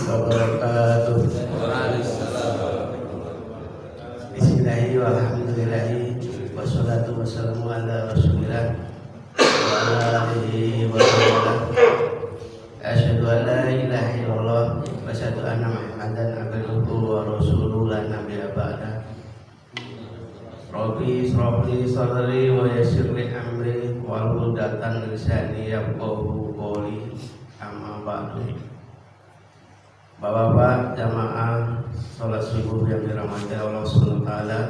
wabarakatuh. Bismillahirrahmanirrahim. Walhamdulillahi wassalatu wassalamu ala rasulillah wa ala alihi wa sahbihi. Asyhadu an la ilaha illallah wa asyhadu anna Muhammadan abduhu wa rasuluhu la nabiyya ba'da. Rabbi ishrah li sadri wa yassir li amri wahlul 'uqdatam min lisani yafqahu qawli. Amma ba'du. Bapak-bapak jamaah sholat subuh yang dirahmati Allah Subhanahu wa taala.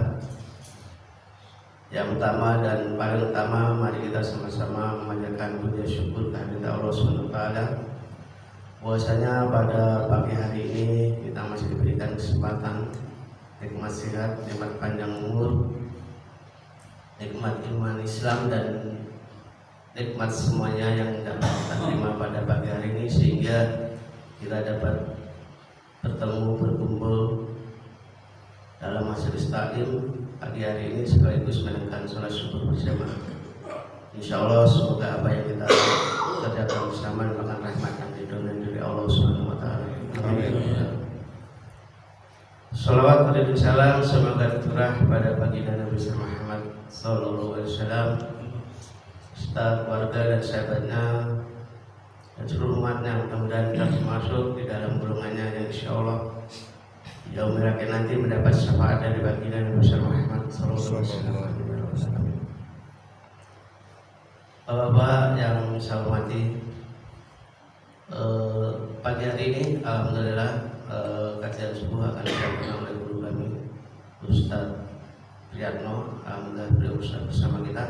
Yang utama dan paling utama, mari kita sama-sama memanjatkan puji syukur kehadirat Allah Subhanahu wa taala. Bahwasanya pada pagi hari ini kita masih diberikan kesempatan, nikmat sehat, nikmat panjang umur, nikmat iman Islam, dan nikmat semuanya yang dapat kita terima pada pagi hari ini, sehingga kita dapat bertemu, berkumpul dalam majelis taklim pagi hari ini sekaligus menunaikan sholat subuh bersama. Insya Allah semoga apa yang kita kerjakan bersama merupakan rahmat yang diturunkan dari Allah Subhanahu wa taala. Amin. Shalawat dan salam semoga tercurah pada baginda Nabi Muhammad sallallahu alaihi wasallam, serta keluarga dan sahabatnya dan seluruh umatnya. Mudah-mudahan kita termasuk di dalam golongannya yang insya Allah yaumil akhir nanti mendapat syafaat dari baginda Nabi Muhammad sallallahu alaihi wasallam. Bapak yang saya hormati, pagi hari ini alhamdulillah kajian subuh akan disampaikan oleh guru kami Ustaz Priyatno. Alhamdulillah beliau bersama kita.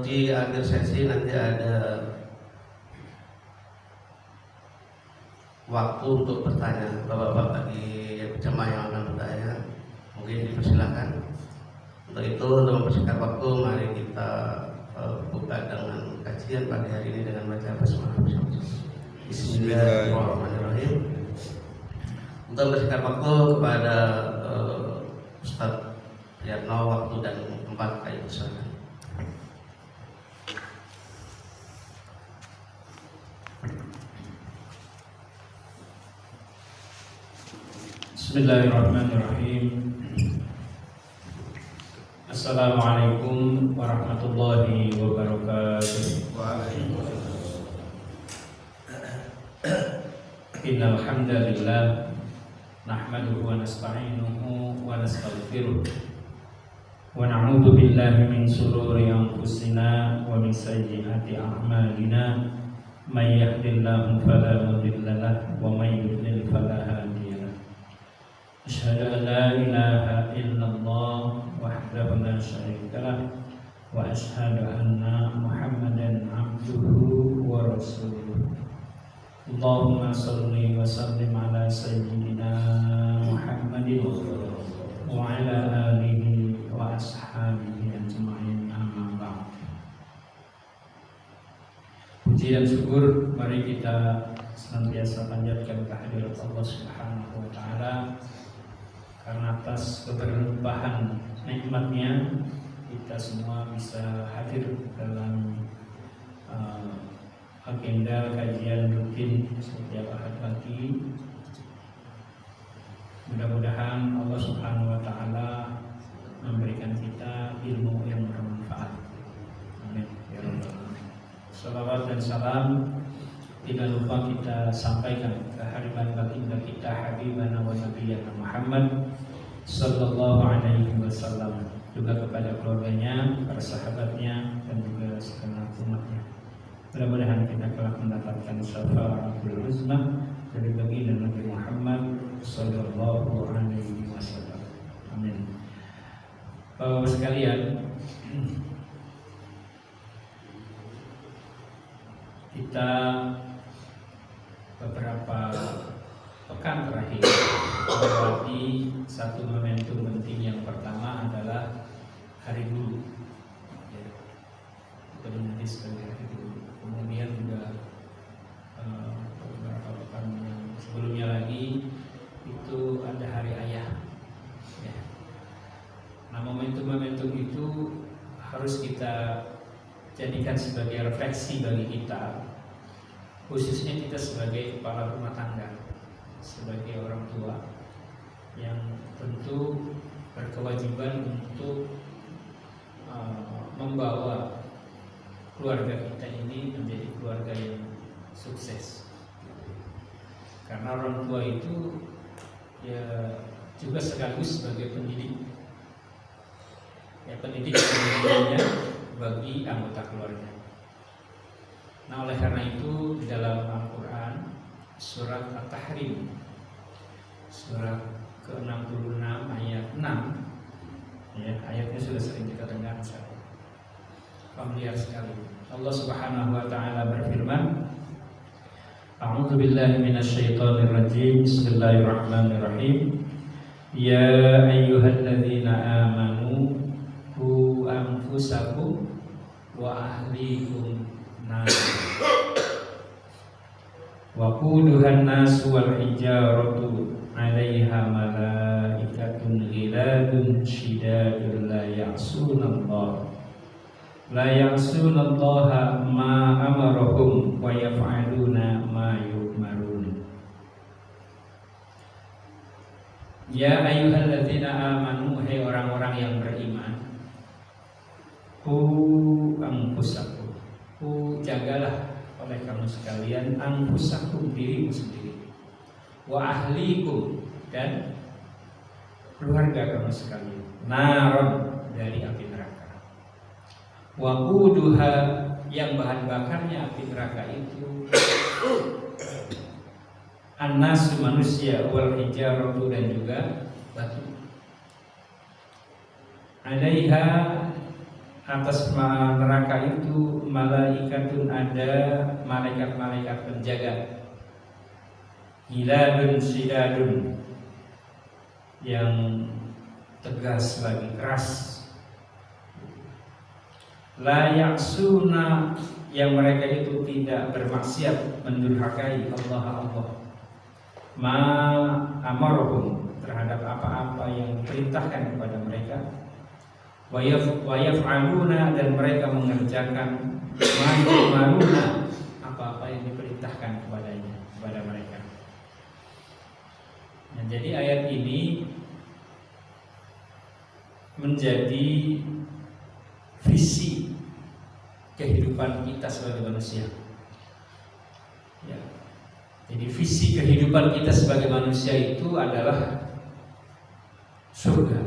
Di akhir sesi nanti ada waktu untuk bertanya. Bapak-bapak bagi jemaah yang akan bertanya mungkin dipersilakan. Untuk itu, untuk mempersingkat waktu, mari kita buka dengan kajian pagi hari ini dengan baca basmalah bersama. Bismillahirrahmanirrahim. Untuk mempersingkat waktu kepada Ustaz Priyatno, waktu dan tempat kami persilakan. Bismillahirrahmanirrahim. Assalamualaikum warahmatullahi wabarakatuh. Innal hamdalillah nahmaduhu wa nasta'inuhu wa nastaghfiruh wa na'udzu billahi min shururi anfusina wa min sayyiati a'malina. May yahdihillahu fala mudilla lahu wa may yudlil fala hadiya lahu. Asyhadu an la ilaha illallah wahdahu la syarika lahu wa asyhadu anna Muhammadan abduhu wa rasuluh. Allahumma shalli wa sallim ala sayyidina Muhammadin wa ala alihi wa ashabihi ajma'in, amma ba'd. Puji dan syukur mari kita senantiasa panjatkan kehadirat Allah Subhanahu wa taala, karena atas keberlimpahan nikmatnya kita semua bisa hadir dalam agenda kajian rutin setiap ahad pagi. Mudah-mudahan Allah Subhanahu wa taala memberikan kita ilmu yang bermanfaat. Amin ya rabbal alamin. Salawat dan salam tidak lupa kita sampaikan kehadiran baginda kita Habibana wa Nabiyana Muhammad sallallahu alaihi wasallam, juga kepada keluarganya, para sahabatnya, dan juga segenap umatnya. Mudah-mudahan kita telah mendapatkan syafaatul uzma dari baginda Nabi Muhammad sallallahu alaihi wasallam. Amin. Bapak sekalian, kita beberapa pekan terakhir melewati satu momentum penting. Yang pertama adalah Hari Guru, nanti sebagai Hari Guru. Kemudian juga beberapa pekan yang sebelumnya lagi itu ada Hari Ayah. Nah, momentum-momentum itu harus kita jadikan sebagai refleksi bagi kita khususnya kita sebagai kepala rumah tangga, sebagai orang tua yang tentu berkewajiban untuk membawa keluarga kita ini menjadi keluarga yang sukses. Karena orang tua itu ya juga sekaligus sebagai pendidik, ya pendidik pendidikannya bagi anggota keluarga. Nah, oleh karena itu di dalam Al-Quran surat At-Tahrim surat ke-66 ayat 6, ya, ayatnya sudah sering kita dengar, familiar sekali. Allah Subhanahu wa taala berfirman, A'udzu billahi minasyaitonir rajim. Bismillahirrahmanirrahim. Ya ayyuhalladzina amanu qu anfusakum wa ahlikum nar. Wa quduhan nas wal hijaratu 'alaiha malaikatun ghiladun shidadun la ya'sunallaha ma amarahum wa yaf'aluna ma yu'marun. Ya ayyuhalladzina amanu, hai orang-orang yang beriman, qu anfusakum, jagalah oleh kamu sekalian anfusakum, dirimu sendiri, wa ahlikum, dan keluarga kamu sekalian, naron, dari api neraka. Wa quduha, yang bahan bakarnya api neraka itu annas, manusia, wal hijaratu, dan juga batu. Alaiha, atas neraka itu malaikatun, ada malaikat-malaikat penjaga, giladun sidadun, yang tegas lagi, keras. La yaksuna, yang mereka itu tidak bermaksiat, mendurhakai Allah. Ma amarahum, terhadap apa-apa yang diperintahkan kepada mereka. Wa yaf'aluna, dan mereka mengerjakan ma yu'maruna, apa-apa yang diperintahkan kepada mereka. Nah, jadi ayat ini menjadi visi kehidupan kita sebagai manusia. Ya. Jadi visi kehidupan kita sebagai manusia itu adalah surga,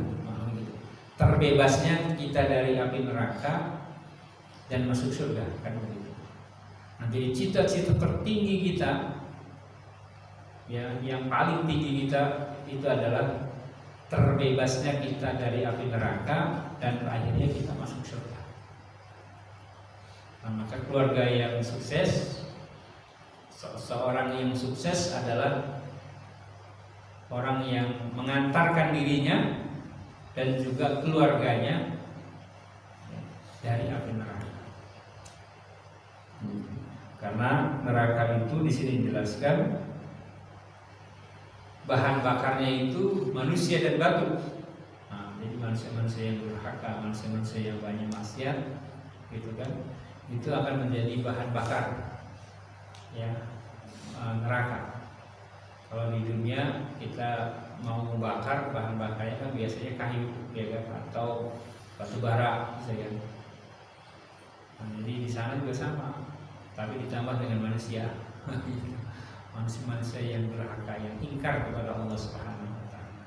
terbebasnya kita dari api neraka dan masuk surga, kan begitu. Nah, jadi cita-cita tertinggi kita, ya, yang paling tinggi kita itu adalah terbebasnya kita dari api neraka dan akhirnya kita masuk surga. Nah, maka keluarga yang sukses, seorang yang sukses adalah orang yang mengantarkan dirinya dan juga keluarganya dari api neraka. Karena neraka itu di sini dijelaskan bahan bakarnya itu manusia dan batu. Nah, jadi manusia-manusia yang durhaka, manusia-manusia yang banyak maksiat, gitu kan, itu akan menjadi bahan bakar, ya, neraka. Kalau di dunia kita mau membakar, bahan bakarnya kan biasanya kayu, ya kan, atau batu bara, misalnya. Nah, jadi di sana juga sama, tapi ditambah dengan manusia. Manusia yang durhaka, yang ingkar kepada Allah Subhanahu wa taala.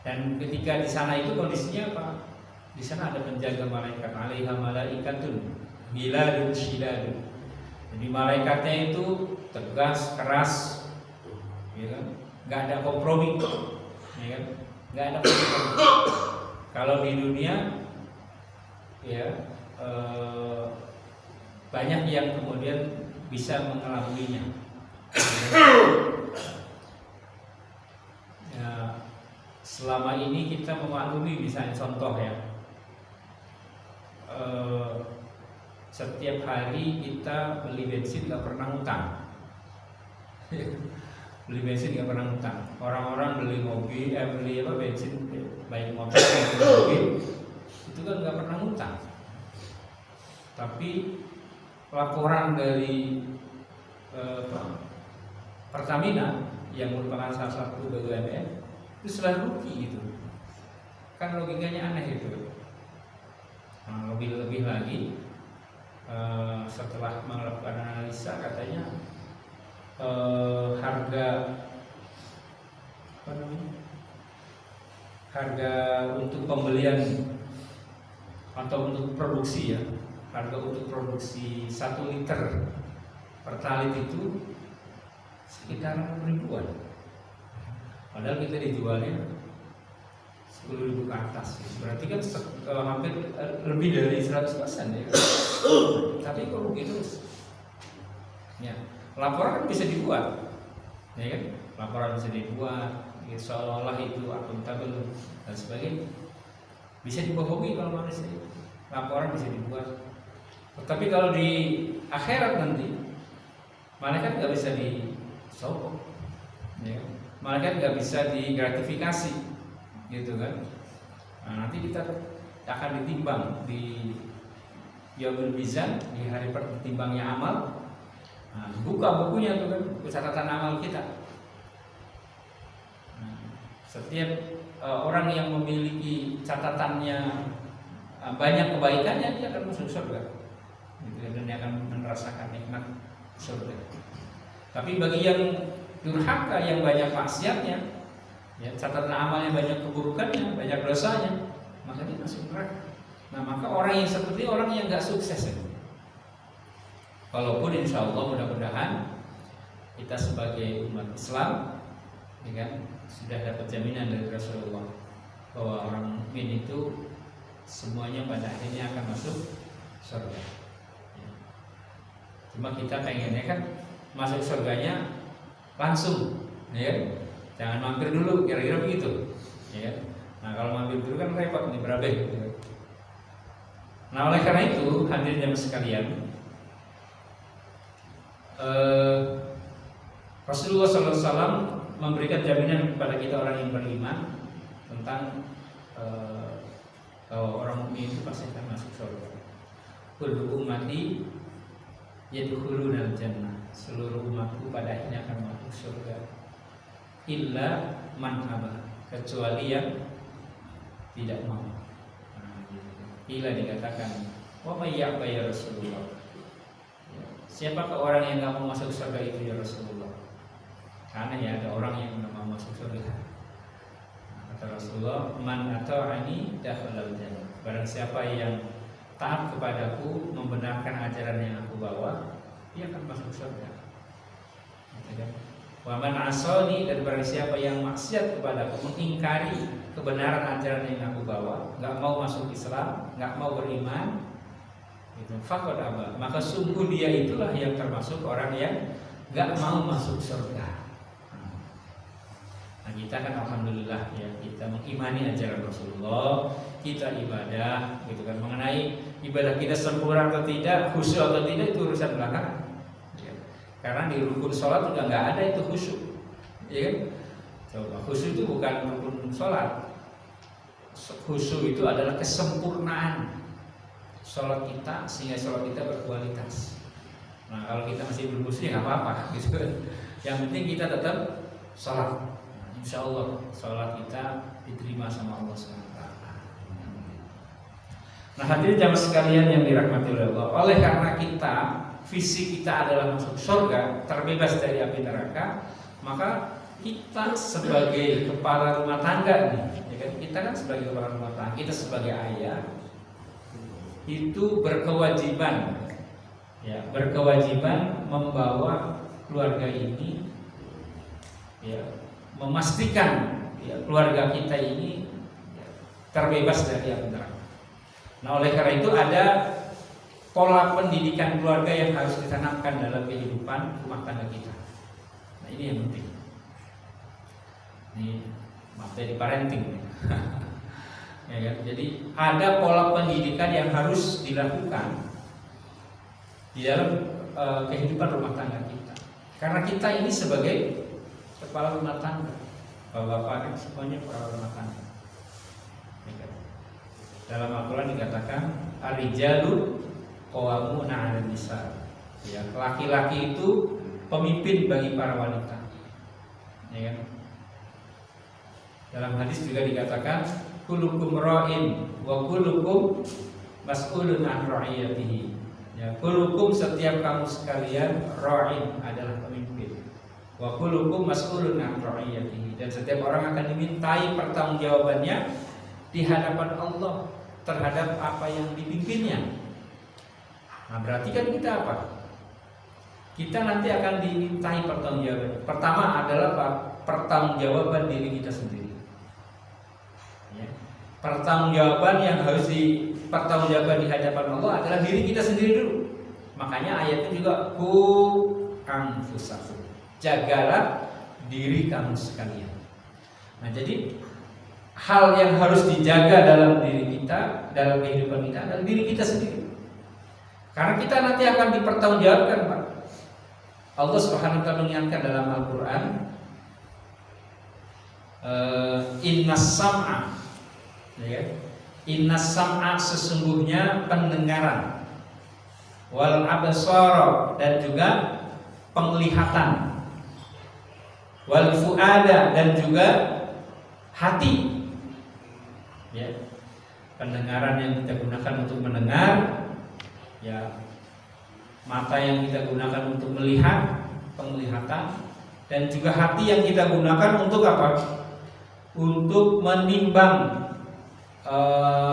Dan ketika di sana itu kondisinya apa? Di sana ada penjaga malaikat, alaiha malaikatun ghiladun shidadun. Jadi malaikatnya itu tegas, keras, ya kan? Enggak ada kompromi, ya kan? Enggak ada kompromi. Kalau di dunia, ya, banyak yang kemudian bisa mengelabuinya. Ya, selama ini kita memaklumi, misalnya contoh, ya, setiap hari kita beli bensin nggak pernah utang. Beli bensin nggak pernah utang. Orang-orang beli mobil, beli apa, bensin, baik motor maupun mobil, itu kan nggak pernah utang. Tapi laporan dari Pertamina yang merupakan salah satu BUMN itu selalu rugi gitu. Kan logikanya aneh itu. Nah, lebih lagi setelah melakukan analisa katanya harga harga untuk pembelian atau untuk produksi ya, harga untuk produksi 1 liter pertalit itu sekitar ribuan. Padahal kita dijualnya 10.000 ke atas. Berarti kan hampir lebih dari 100% ya. Tapi kok rugi terus? Ya, laporan kan bisa dibuat, ya kan? Laporan bisa dibuat, ya, seolah-olah itu akuntabel dan sebagainya. Bisa dibohongi kalau manusia. Laporan bisa dibuat. Tapi kalau di akhirat nanti, malaikat nggak bisa disogok, ya. Malaikat nggak bisa digratifikasi, gitu kan? Nah, nanti kita akan ditimbang di Yaumul Mizan, di hari pertimbangnya amal. Nah, buka bukunya tuh kan, catatan amal kita. Nah, setiap orang yang memiliki catatannya banyak kebaikannya, dia akan masuk surga, gitu, dan dia akan merasakan nikmat surga. Tapi bagi yang durhaka, yang banyak maksiatnya, ya, catatan amalnya banyak keburukannya, banyak dosanya, maka dia masuk neraka. Nah, maka orang yang seperti orang yang nggak sukses ya. Walaupun insya Allah mudah-mudahan kita sebagai umat Islam, ya kan, sudah dapat jaminan dari Rasulullah bahwa orang mukmin itu semuanya pada akhirnya akan masuk surga. Ya. Cuma kita pengennya kan masuk surganya langsung, ya, jangan mampir dulu, kira-kira begitu, ya. Nah, kalau mampir dulu kan repot nih, berabe. Ya. Nah, oleh karena itu hadirin jamaah sekalian, Rasulullah SAW memberikan jaminan kepada kita orang yang beriman tentang bahwa orang mukmin itu pasti akan masuk surga. Kullu ummati yadkhuluna al-jannah. Seluruh umatku pada akhirnya akan masuk surga. Illa man aba, kecuali yang tidak mau. Illa dikatakan, wa may ya'ba ya Rasulullah. Siapakah orang yang tidak mau masuk surga itu ya Rasulullah? Karena ya ada orang yang tidak mau masuk surga. Kata Rasulullah, man ata'ani dakhalal jannah. Barang siapa yang taat kepadaku, membenarkan ajaran yang aku bawa, dia akan masuk surga. Wa man asani, dan barang siapa yang maksiat kepadaku, mengingkari kebenaran ajaran yang aku bawa, nggak mau masuk Islam, nggak mau beriman, itu faqad aba, maka sungguh dia itulah yang termasuk orang yang nggak mau masuk surga. Nah, kita kan alhamdulillah ya, kita mengimani ajaran Rasulullah, kita ibadah, gitu kan. Mengenai ibadah kita sempurna atau tidak, khusyuk atau tidak, itu urusan belakangan. Ya. Karena di rukun sholat juga nggak ada itu khusyuk, ya kan? Coba, khusyuk itu bukan rukun sholat. Khusyuk itu adalah kesempurnaan sholat kita sehingga sholat kita berkualitas. Nah, kalau kita masih belum khusyuk ya nggak apa-apa, gitu. Yang penting kita tetap sholat. Nah, insya Allah sholat kita diterima sama Allah SWT. Nah, hadirin jamaah sekalian yang dirahmati oleh Allah, oleh karena kita visi kita adalah masuk surga, terbebas dari api neraka, maka kita sebagai kepala rumah tangga nih, ya kan? Kita kan sebagai kepala rumah tangga, kita sebagai ayah itu berkewajiban, ya, berkewajiban membawa keluarga ini, ya, memastikan ya, keluarga kita ini ya, terbebas dari api neraka. Nah, oleh karena itu ada pola pendidikan keluarga yang harus ditanamkan dalam kehidupan rumah tangga kita. Nah, ini yang penting. Ini materi parenting. Ya, ya. Jadi ada pola pendidikan yang harus dilakukan di dalam kehidupan rumah tangga kita. Karena kita ini sebagai kepala rumah tangga, bapak-bapak kan semuanya kepala rumah tangga. Ya, dalam Al-Quran dikatakan ar-rijalu qawwamuna 'alan nisa. Ya, laki-laki itu pemimpin bagi para wanita. Ya kan? Dalam hadis juga dikatakan kullukum ra'in wa kullukum mas'ulun an ra'iyatihi. Ya, kullukum setiap kamu sekalian ra'in adalah pemimpin. Wa kullukum mas'ulun an ra'iyatihi, dan setiap orang akan dimintai pertanggungjawabannya di hadapan Allah terhadap apa yang dipimpinnya. Nah, berarti kan kita apa? Kita nanti akan dimintai pertanggungjawaban. Pertama adalah apa? Pertanggungjawaban diri kita sendiri. Ya. Pertanggungjawaban yang harus dipertanggungjawabkan di hadapan Allah adalah diri kita sendiri dulu. Makanya ayatnya juga ku anfusakum, jagalah diri kamu sekalian. Nah, jadi hal yang harus dijaga dalam diri kita, dalam kehidupan kita adalah diri kita sendiri. Karena kita nanti akan dipertanggungjawabkan, Pak. Allah Subhanahu wa taala mengingatkan dalam Al-Qur'an, innas sam'a, ya. Innas sam'a, sesungguhnya pendengaran, wal absara, dan juga penglihatan, wal fuada, dan juga hati. Ya. Pendengaran yang kita gunakan untuk mendengar, ya, mata yang kita gunakan untuk melihat, penglihatan, dan juga hati yang kita gunakan untuk apa? Untuk menimbang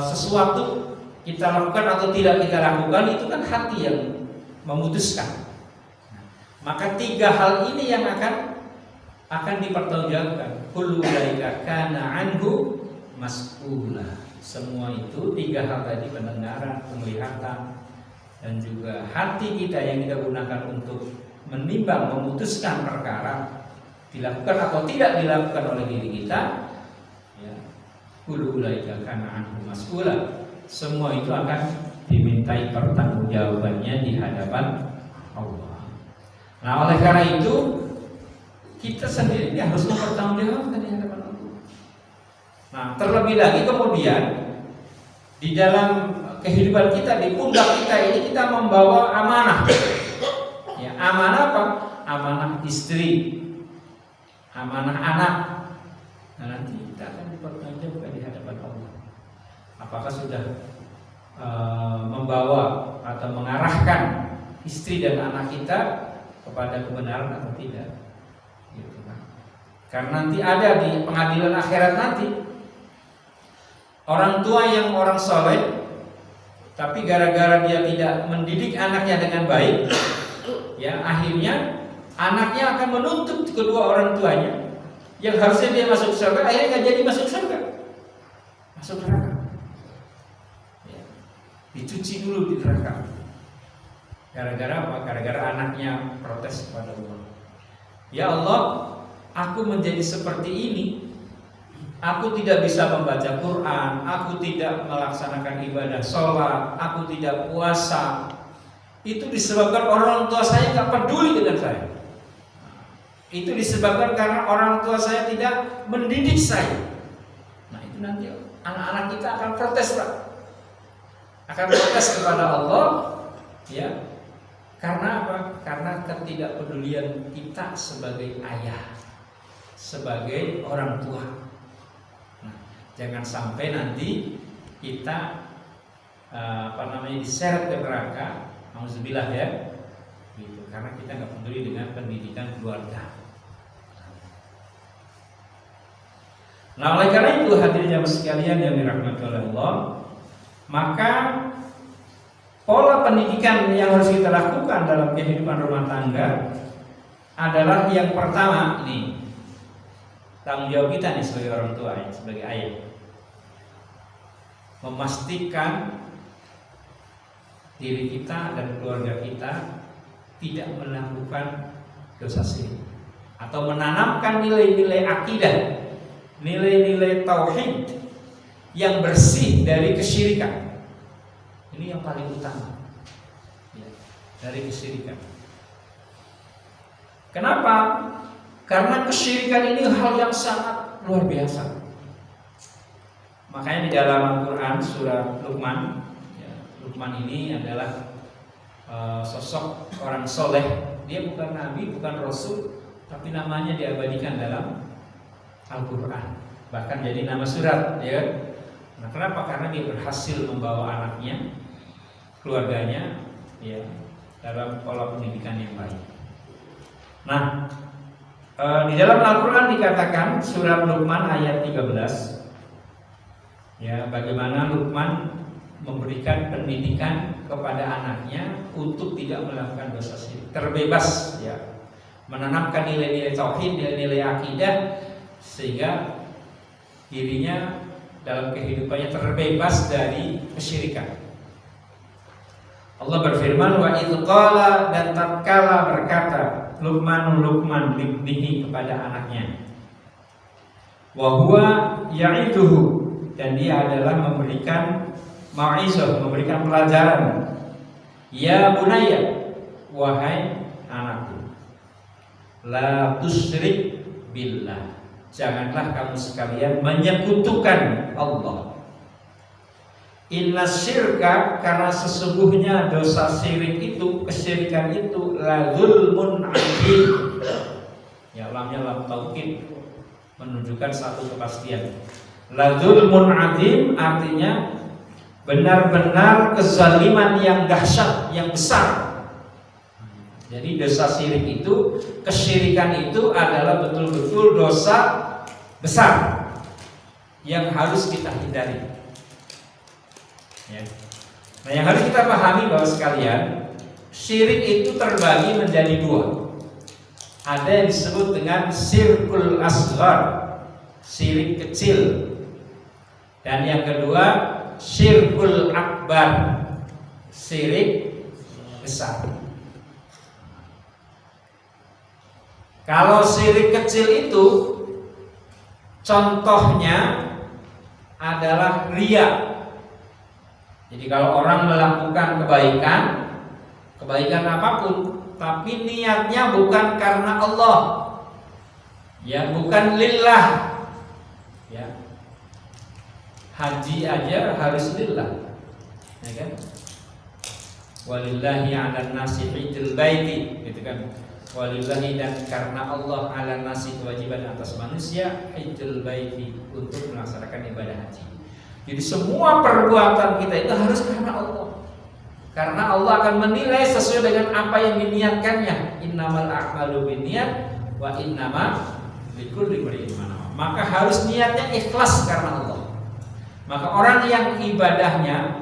sesuatu kita lakukan atau tidak kita lakukan, itu kan hati yang memutuskan. Maka tiga hal ini yang akan dipertanggungjawabkan. Kullu dzalika kana anhu mas'ula. Semua itu tiga hal tadi, pendengaran, penglihatan, dan juga hati kita yang kita gunakan untuk menimbang, memutuskan perkara dilakukan atau tidak dilakukan oleh diri kita, ya, kullu dzalika kana anhu mas'ula. Semua itu akan dimintai pertanggungjawabannya di hadapan Allah. Nah, oleh karena itu kita sendiri harus mempertanggungjawabkan di hadapan Allah. Nah, terlebih lagi kemudian di dalam kehidupan kita, di pundak kita ini kita membawa amanah. Ya, amanah apa? Amanah istri, amanah anak. Nah, nanti kita akan dipertanggungjawabkan di hadapan Allah. Apakah sudah membawa atau mengarahkan istri dan anak kita kepada kebenaran atau tidak? Gitu kan? Karena nanti ada di pengadilan akhirat nanti orang tua yang orang soleh, tapi gara-gara dia tidak mendidik anaknya dengan baik, ya, akhirnya anaknya akan menuntut kedua orang tuanya yang harusnya dia masuk surga, akhirnya nggak jadi masuk surga, masuk neraka. Ya, dicuci dulu di neraka. Gara-gara apa? Gara-gara anaknya protes kepada Allah. Ya Allah, aku menjadi seperti ini. Aku tidak bisa membaca Quran, aku tidak melaksanakan ibadah sholat, aku tidak puasa. Itu disebabkan orang tua saya nggak peduli dengan saya. Itu disebabkan karena orang tua saya tidak mendidik saya. Nah, itu nanti anak-anak kita akan protes, Pak. Akan protes kepada Allah, ya. Karena apa? Karena ketidakpedulian kita sebagai ayah, sebagai orang tua. Jangan sampai nanti kita diseret ke neraka, auzubillah, ya, gitu. Karena kita nggak peduli dengan pendidikan keluarga. Nah, oleh karena itu hadirin jamaah sekalian yang dirahmati oleh Allah, maka pola pendidikan yang harus kita lakukan dalam kehidupan rumah tangga adalah yang pertama ini, tanggung jawab kita nih sebagai orang tua, ya, sebagai ayah, memastikan diri kita dan keluarga kita tidak melakukan dosa syirik atau menanamkan nilai-nilai akidah, nilai-nilai tauhid yang bersih dari kesyirikan. Ini yang paling utama, ya, dari kesyirikan. Kenapa? Karena kesyirikan ini hal yang sangat luar biasa. Makanya di dalam Al-Quran surah Luqman, ya, Luqman ini adalah sosok orang soleh, dia bukan nabi, bukan rasul, tapi namanya diabadikan dalam Al-Quran, bahkan jadi nama surat, ya. Nah, kenapa? Karena dia berhasil membawa anaknya, keluarganya, ya, dalam pola pendidikan yang baik. Nah, di dalam Al-Quran dikatakan surat Luqman ayat 13, ya, bagaimana Luqman memberikan pendidikan kepada anaknya untuk tidak melakukan dosa syirik, terbebas, ya, menanamkan nilai-nilai tauhid, nilai-nilai akidah, sehingga dirinya dalam kehidupannya terbebas dari kesyirikan. Allah berfirman, wa idz qala, dan tatkala berkata Luqman libnihi kepada anaknya, wa huwa ya'iduhu, dan dia adalah memberikan mau'izah, memberikan pelajaran, ya bunayya, wahai anakku, la tusyrik billah, janganlah kamu sekalian menyekutukan Allah. Inna syirka, karena sesungguhnya dosa syirik itu, kesyirikan itu, la zulmun adzim. Ya, lamnya lam taukid, menunjukkan satu kepastian. La zulmun adzim artinya benar-benar kezaliman yang dahsyat, yang besar. Jadi dosa syirik itu, kesyirikan itu adalah betul-betul dosa besar yang harus kita hindari. Ya. Nah, yang harus kita pahami bahwa sekalian, syirik itu terbagi menjadi dua. Ada yang disebut dengan syirkul asghar, syirik kecil, dan yang kedua syirkul akbar, syirik besar. Kalau syirik kecil itu contohnya adalah riya. Jadi kalau orang melakukan kebaikan apapun, tapi niatnya bukan karena Allah, ya, bukan lillah, ya. Haji aja harus lillah, ya kan? Walillahi 'alan nasi hijjul baiti, gitu kan? Walillahi, dan karena Allah, 'alan nasi, kewajiban atas manusia, hijjul baiti, untuk melaksanakan ibadah haji. Jadi semua perbuatan kita itu harus karena Allah, karena Allah akan menilai sesuai dengan apa yang diniatkannya. Innamal a'malu binniyat wa innama likulli imri'in ma nawa. Maka harus niatnya ikhlas karena Allah. Maka orang yang ibadahnya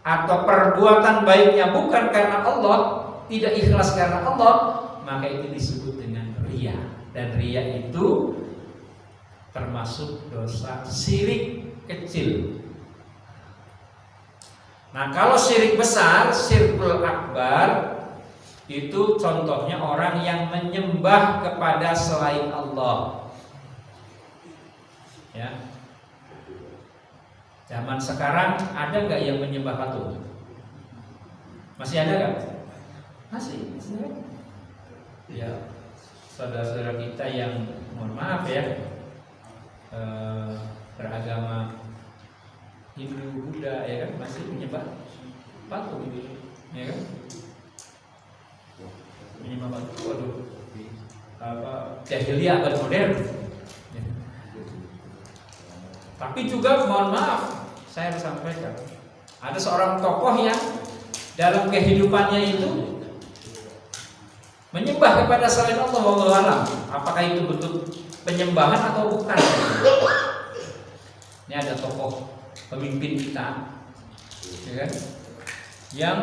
atau perbuatan baiknya bukan karena Allah, tidak ikhlas karena Allah, maka itu disebut dengan riya. Dan riya itu termasuk dosa syirik kecil. Nah, kalau syirik besar, syirkul akbar, itu contohnya orang yang menyembah kepada selain Allah. Ya. Zaman sekarang ada nggak yang menyembah patung? Masih ada nggak? Masih. Ya, saudara-saudara kita yang, mohon maaf ya, beragama Hindu, Buddha, ya kan, masih menyembah patung, ya kan? Menyembah patung, waduh, apa, jahiliyah abad modern. Ya. Tapi juga mohon maaf, saya harus sampaikan, ada seorang tokoh yang dalam kehidupannya itu menyembah kepada selain Allah, wallahu alam. Apakah itu bentuk penyembahan atau bukan? Ini ada tokoh pemimpin kita, ya kan, yang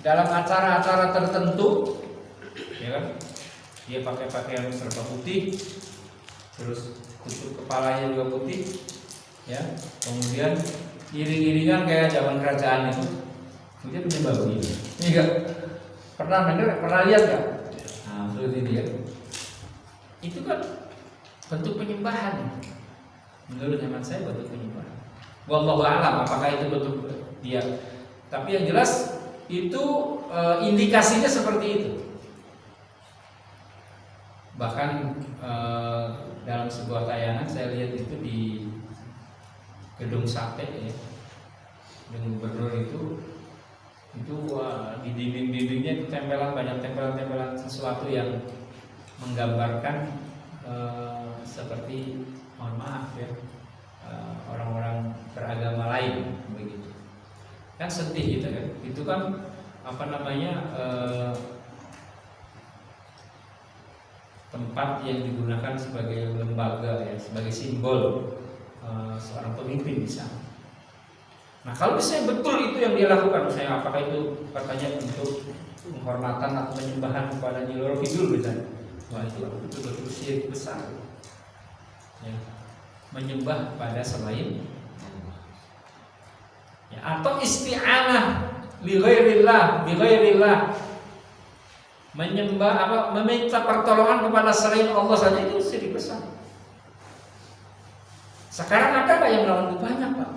dalam acara-acara tertentu, ya kan, dia pakai pakaian serba putih, terus tutup kepalanya juga putih, ya, kemudian iring-iringan kayak zaman kerajaan itu, dia menyembah begini. Ini enggak pernah dengar, pernah lihat nggak? Nah, seperti ini ya. Itu kan bentuk penyembahan. Menurut hemat saya bentuk penyembahan. Wallahu a'lam apakah itu bentuk dia. Tapi yang jelas itu indikasinya seperti itu. Bahkan dalam sebuah tayangan saya lihat itu di Gedung Sate, ya, Gedung Gubernur itu itu di dinding-dindingnya itu banyak tempelan sesuatu yang menggambarkan seperti, mohon maaf ya, orang-orang beragama lain begitu. Kan sedih gitu kan. Itu kan apa namanya, tempat yang digunakan sebagai lembaga ya, sebagai simbol seorang pemimpin bisa. Nah kalau misalnya betul itu yang dia lakukan, misalnya apakah itu katanya untuk penghormatan atau penyembahan kepada Nyi Roro Kidul misalnya, wah itu betul-betul syirik besar ya, menyembah pada selain Allah ya, atau isti'anah li ghairillah, menyembah meminta pertolongan kepada selain Allah saja itu syirik besar. Sekarang ada nggak yang melakukan? Banyak Pak.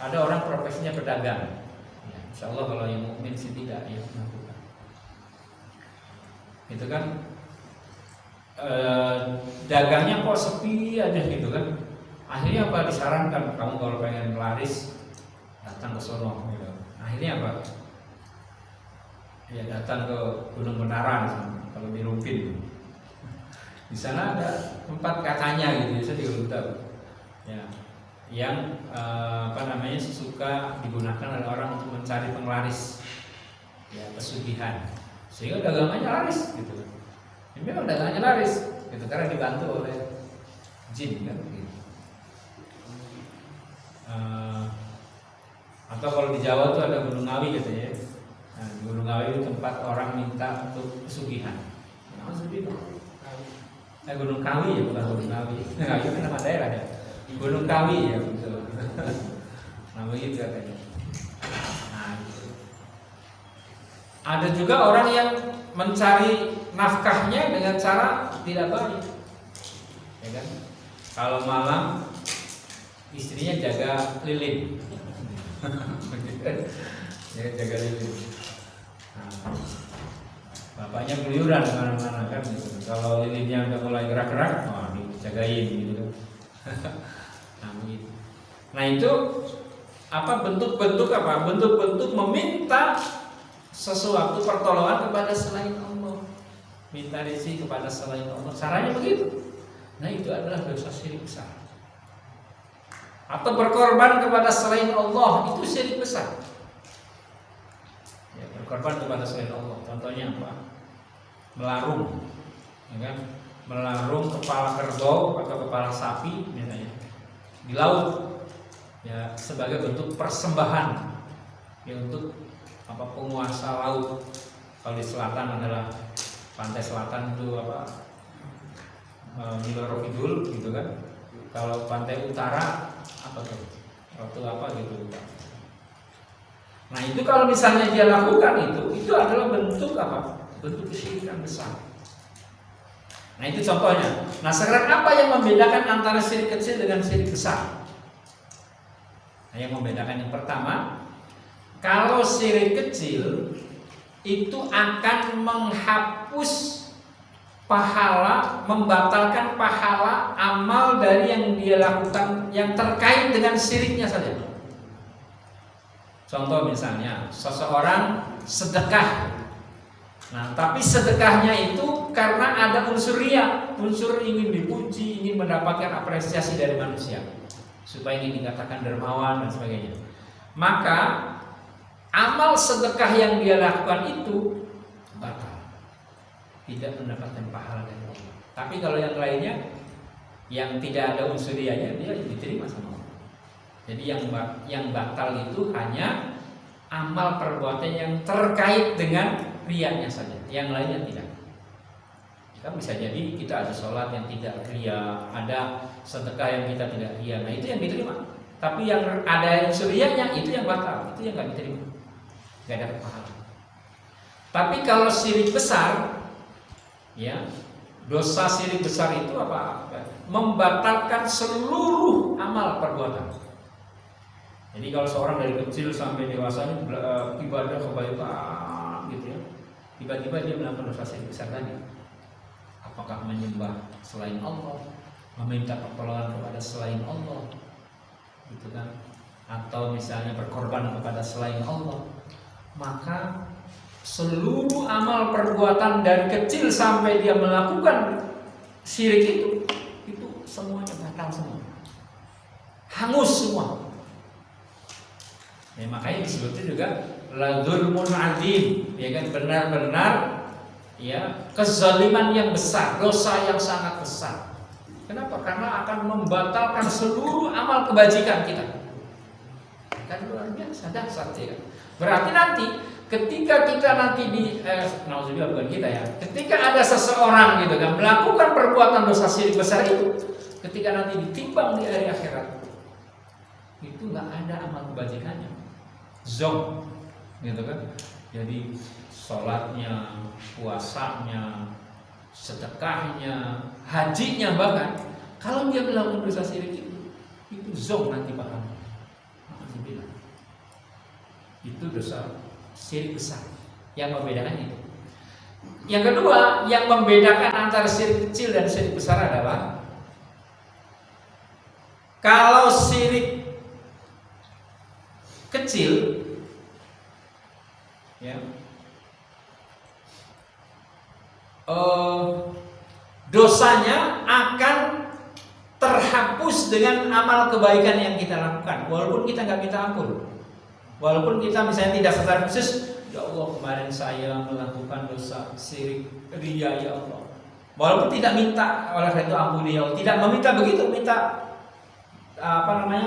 Ada orang profesinya pedagang, ya, insya Allah kalau yang mukmin sih tidak ya melakukan. Itu kan dagangnya kok sepi aja gitu kan. Akhirnya apa disarankan, kamu kalau pengen laris datang ke sono. Gitu. Akhirnya apa? Ya datang ke Gunung Benaran kalau di Rumpin. Di sana ada tempat katanya gitu, saya juga belum tahu. Ya. Yang suka digunakan oleh orang untuk mencari penglaris ya, pesugihan, sehingga dagangannya laris gitu. Ini memang dagangannya laris gitu karena dibantu oleh jin kan gitu. Atau kalau di Jawa tuh ada Gunung Ngawi gitu ya. Nah, di Gunung Ngawi itu tempat orang minta untuk pesugihan. Gunung Kawi ya, bukan Gunung Ngawi. Nah, itu nama daerah ya. Gunung Kawi ya betul. Nah begitu katanya. Nah, gitu. Ada juga orang yang mencari nafkahnya dengan cara tidak baik, ya kan? Kalau malam istrinya jaga lilin, ya jaga lilin. Nah, bapaknya keluyuran kemana-mana kan gitu. Kalau lilinnya udah mulai gerak-gerak, wah dijagain gitu. Nah begitu. Nah itu bentuk-bentuk meminta sesuatu pertolongan kepada selain Allah, minta rezeki kepada selain Allah, caranya begitu. Nah itu adalah dosa syirik besar. Atau berkorban kepada selain Allah, itu syirik besar ya, berkorban kepada selain Allah. Contohnya apa? Melarung ya kan? Melarung kepala kerbau atau kepala sapi misalnya di laut ya, sebagai bentuk persembahan ya untuk penguasa laut. Kalau di selatan adalah pantai selatan itu Nyi Roro Kidul gitu kan. Kalau pantai utara gitu. Nah itu kalau misalnya dia lakukan itu adalah bentuk bentuk kesyirikan besar. Nah itu contohnya. Nah sekarang apa yang membedakan antara syirik kecil dengan syirik besar? Nah yang membedakan yang pertama, kalau syirik kecil itu akan menghapus pahala, membatalkan pahala amal dari yang dia lakukan yang terkait dengan syiriknya saja. Contoh misalnya seseorang sedekah. Nah, tapi sedekahnya itu karena ada unsur riya, unsur ingin dipuji, ingin mendapatkan apresiasi dari manusia, supaya ingin dikatakan dermawan dan sebagainya. Maka amal sedekah yang dia lakukan itu batal, tidak mendapatkan pahala dari Allah. Tapi kalau yang lainnya, yang tidak ada unsur riyanya, dia diterima sama Allah. Jadi yang batal itu hanya amal perbuatan yang terkait dengan riyanya saja, yang lainnya tidak. Kan bisa jadi kita ada sholat yang tidak riya, ada sedekah yang kita tidak riya, nah itu yang diterima. Tapi yang ada unsur riyanya itu yang batal, itu yang nggak diterima, nggak ada pahala. Tapi kalau syirik besar, ya dosa syirik besar itu membatalkan seluruh amal perbuatan. Jadi kalau seorang dari kecil sampai dewasa ibadah kebaikan gitu ya, tiba-tiba dia melakukan dosa syirik besar tadi, apakah menyembah selain Allah, meminta pertolongan kepada selain Allah, gitu kan? atau misalnya berkorban kepada selain Allah, maka seluruh amal perbuatan dari kecil sampai dia melakukan syirik itu semuanya batal semua, hangus semua. Ya, makanya disebutnya juga la dzulmun adzim, ya kan, benar-benar ya kezaliman yang besar, dosa yang sangat besar. Kenapa? Karena akan membatalkan seluruh amal kebajikan kita. Kan luar biasa dahsyat ya. Berarti nanti ketika kita nanti nauzubillah, bukan kita ya, ketika ada seseorang gitu kan melakukan perbuatan dosa syirik besar itu, ketika nanti ditimbang di hari akhirat, itu nggak ada amal kebajikannya, zong, gitu kan. Jadi sholatnya, puasanya, sedekahnya, hajinya, bahkan kalau dia melakukan dosa syirik itu zong nanti pahalanya. Itu dosa syirik besar. Yang membedakan itu. Yang kedua, yang membedakan antara syirik kecil dan syirik besar adalah kalau syirik kecil, ya, dosanya akan terhapus dengan amal kebaikan yang kita lakukan, walaupun kita nggak minta ampun, walaupun kita misalnya tidak secara khusus, ya Allah kemarin saya melakukan dosa syirik ria ya Allah, walaupun tidak minta oleh itu ampuni ya Allah, tidak meminta begitu, minta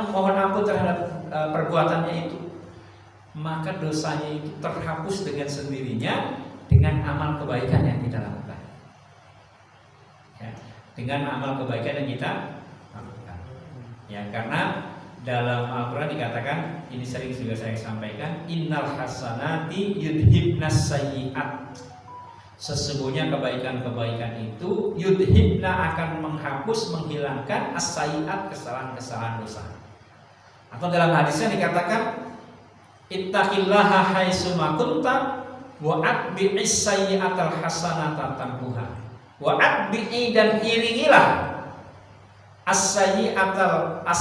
mohon ampun terhadap perbuatannya itu, maka dosanya itu terhapus dengan sendirinya dengan amal kebaikan yang kita lakukan. Ya, dengan amal kebaikan yang kita lakukan. Ya, karena dalam Al-Quran dikatakan, ini sering juga saya sampaikan, innal hasanati yudhibnas sayyi'at. Sesungguhnya kebaikan-kebaikan itu yudhibna akan menghapus, menghilangkan as-sayyi'at, kesalahan-kesalahan dosa. Atau dalam hadisnya dikatakan, ittaqillaha haitsuma kunta wa atbi'is sayyi'atal hasanata tamhuha. Wa atbi'i, dan iringilah as-sayyi'ata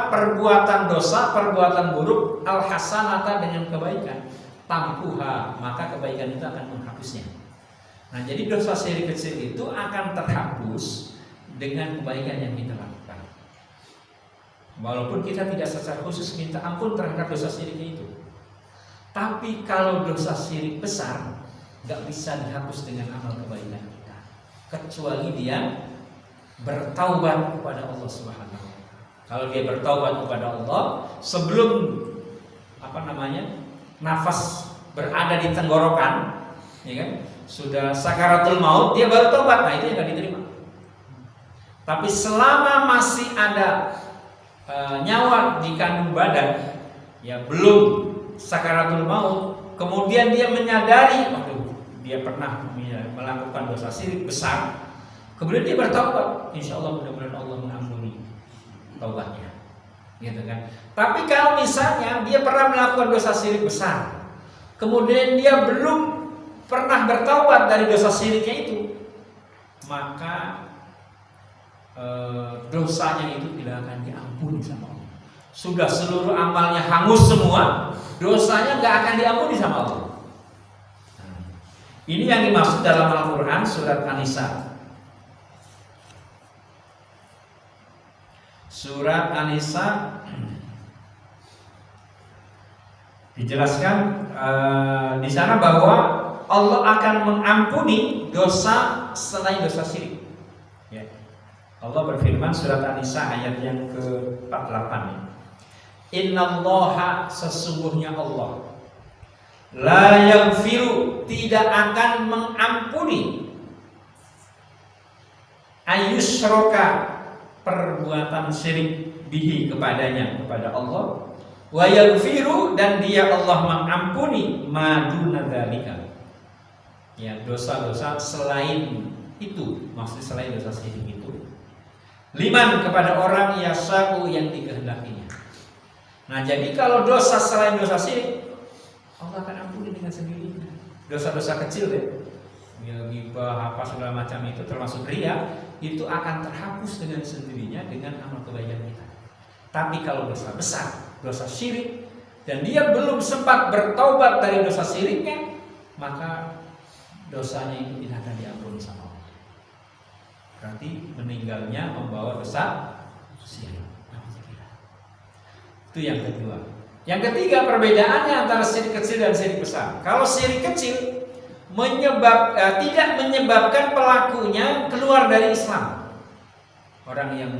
perbuatan dosa, perbuatan buruk, al-hasanata dengan kebaikan, tampuha, maka kebaikan itu akan menghapusnya. Nah, jadi dosa syirik kecil itu akan terhapus dengan kebaikan yang kita lakukan, walaupun kita tidak secara khusus minta ampun terhadap dosa syirik itu. Tapi kalau dosa syirik besar nggak bisa dihapus dengan amal kebaikan kita, kecuali dia bertaubat kepada Allah Subhanahu wa taala. Kalau dia bertaubat kepada Allah sebelum nafas berada di tenggorokan, ya kan, sudah sakaratul maut, dia baru taubat, nah itu yang nggak diterima. Tapi selama masih ada nyawa di kandung badan, ya belum sakaratul maut, kemudian dia menyadari, dia pernah melakukan dosa syirik besar, kemudian dia bertaubat, insya Allah mudah-mudahan Allah mengampuni taubatnya, gitu kan. Tapi kalau misalnya dia pernah melakukan dosa syirik besar, kemudian dia belum pernah bertaubat dari dosa syiriknya itu, maka dosanya itu tidak akan diampuni sama Allah. Sudah seluruh amalnya hangus semua, dosanya nggak akan diampuni sama Allah. Ini yang dimaksud dalam Al-Quran surat An-Nisa. Surat An-Nisa dijelaskan di sana bahwa Allah akan mengampuni dosa selain dosa syirik. Ya. Allah berfirman surat An-Nisa ayat yang ke-48. Innallaha, sesungguhnya Allah, la yaghfiru, tidak akan mengampuni, ayyusyraka, perbuatan syirik, bihi, kepadanya, kepada Allah, wa yaghfiru, dan dia Allah mengampuni, maduna dzalika, ya dosa-dosa selain itu, maksud selain dosa syirik itu, liman, kepada orang yasa'u, yang dikehendakinya. Nah, jadi kalau dosa selain dosa syirik, Allah akan ampuni dengan sendirinya. Dosa-dosa kecil ya, ghibah, apa segala macam itu termasuk riya, itu akan terhapus dengan sendirinya dengan amal kebaikan kita. Tapi kalau dosa besar, dosa syirik, dan dia belum sempat bertaubat dari dosa syiriknya, maka dosanya itu tidak akan diampuni sama Allah. Berarti meninggalnya membawa dosa syirik. Itu yang kedua. Yang ketiga, perbedaannya antara syirik kecil dan syirik besar. Kalau syirik kecil tidak menyebabkan pelakunya keluar dari Islam. Orang yang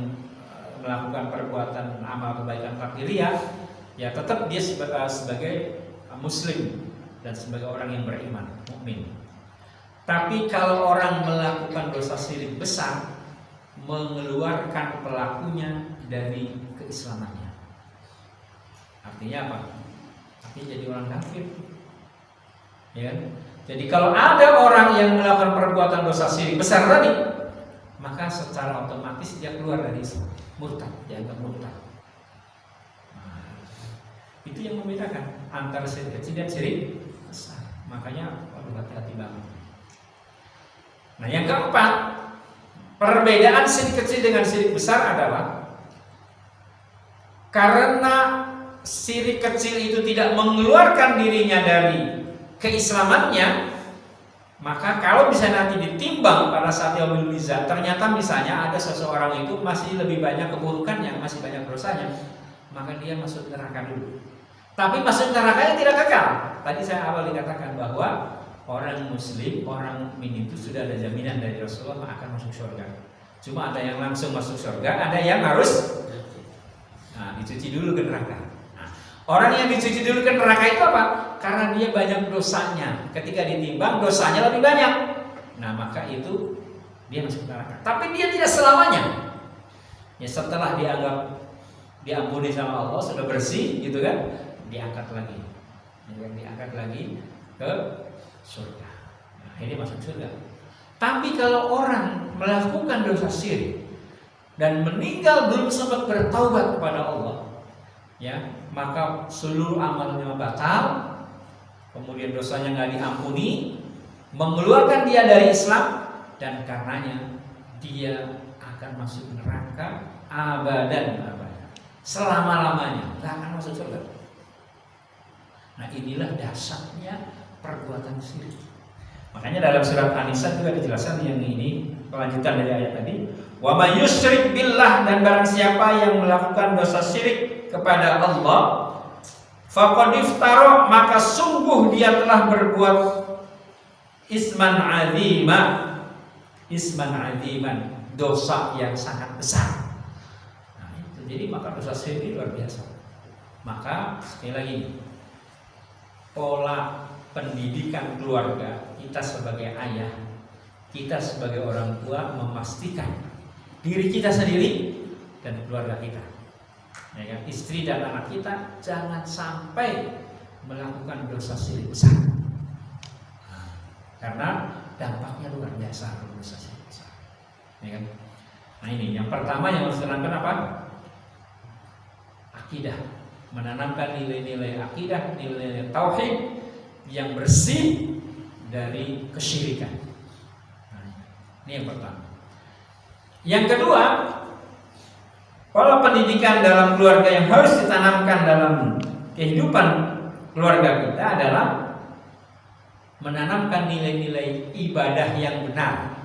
melakukan perbuatan amal kebaikan takdiriyah, ya tetap dia sebagai muslim dan sebagai orang yang beriman, mukmin. Tapi kalau orang melakukan dosa syirik besar, mengeluarkan pelakunya dari keislamannya. Artinya apa? Artinya jadi orang kafir. Ya. Jadi kalau ada orang yang melakukan perbuatan dosa syirik besar tadi, maka secara otomatis dia keluar dari Islam, murtad, dianggap murtad. Nah, itu yang membedakan antara syirik kecil dan syirik besar. Makanya hati-hati banget. Nah, yang keempat, perbedaan syirik kecil dengan syirik besar adalah karena syirik kecil itu tidak mengeluarkan dirinya dari keislamannya, maka kalau bisa nanti ditimbang pada saat yaumul mizan, ternyata misalnya ada seseorang itu masih lebih banyak keburukannya, masih banyak dosanya, maka dia masuk neraka dulu. Tapi masuk nerakanya tidak kekal. Tadi saya awal dikatakan bahwa orang muslim, orang mukmin itu sudah ada jaminan dari Rasulullah akan masuk surga. Cuma ada yang langsung masuk surga, ada yang harus dicuci dulu ke neraka. Orang yang dicuci dulu ke neraka itu apa? Karena dia banyak dosanya. Ketika ditimbang dosanya lebih banyak. Nah, maka itu dia masuk neraka. Tapi dia tidak selamanya. Ya, setelah diampuni sama Allah, sudah bersih gitu kan, diangkat lagi. Diangkat lagi ke surga. Nah, ini masuk surga. Tapi kalau orang melakukan dosa syirik dan meninggal belum sempat bertaubat kepada Allah, ya, maka seluruh amalnya batal, kemudian dosanya nggak diampuni, mengeluarkan dia dari Islam, dan karenanya dia akan masuk neraka abadan, selama-lamanya, nggak akan masuk surga. Nah, inilah dasarnya perbuatan syirik. Makanya dalam surat An-Nisa juga dijelaskan yang ini, kelanjutan dari ayat tadi, wa may yusyrik billah, dan barang siapa yang melakukan dosa syirik kepada Allah, faqad iftara, maka sungguh dia telah berbuat isman aziman, dosa yang sangat besar. Nah, itu jadi maka dosa syirik luar biasa. Maka sekali lagi, pola pendidikan keluarga, kita sebagai ayah, kita sebagai orang tua memastikan diri kita sendiri dan keluarga kita, ya kan, istri dan anak kita jangan sampai melakukan dosa syirik besar. Nah, karena dampaknya luar biasa kalau dosa syirik besar, ya kan. Nah, ini yang pertama yang harus ditanamkan apa? Akidah, menanamkan nilai-nilai akidah, nilai-nilai tauhid yang bersih dari kesyirikan. Nah, ini yang pertama. Yang kedua, pola pendidikan dalam keluarga yang harus ditanamkan dalam kehidupan keluarga kita adalah menanamkan nilai-nilai ibadah yang benar.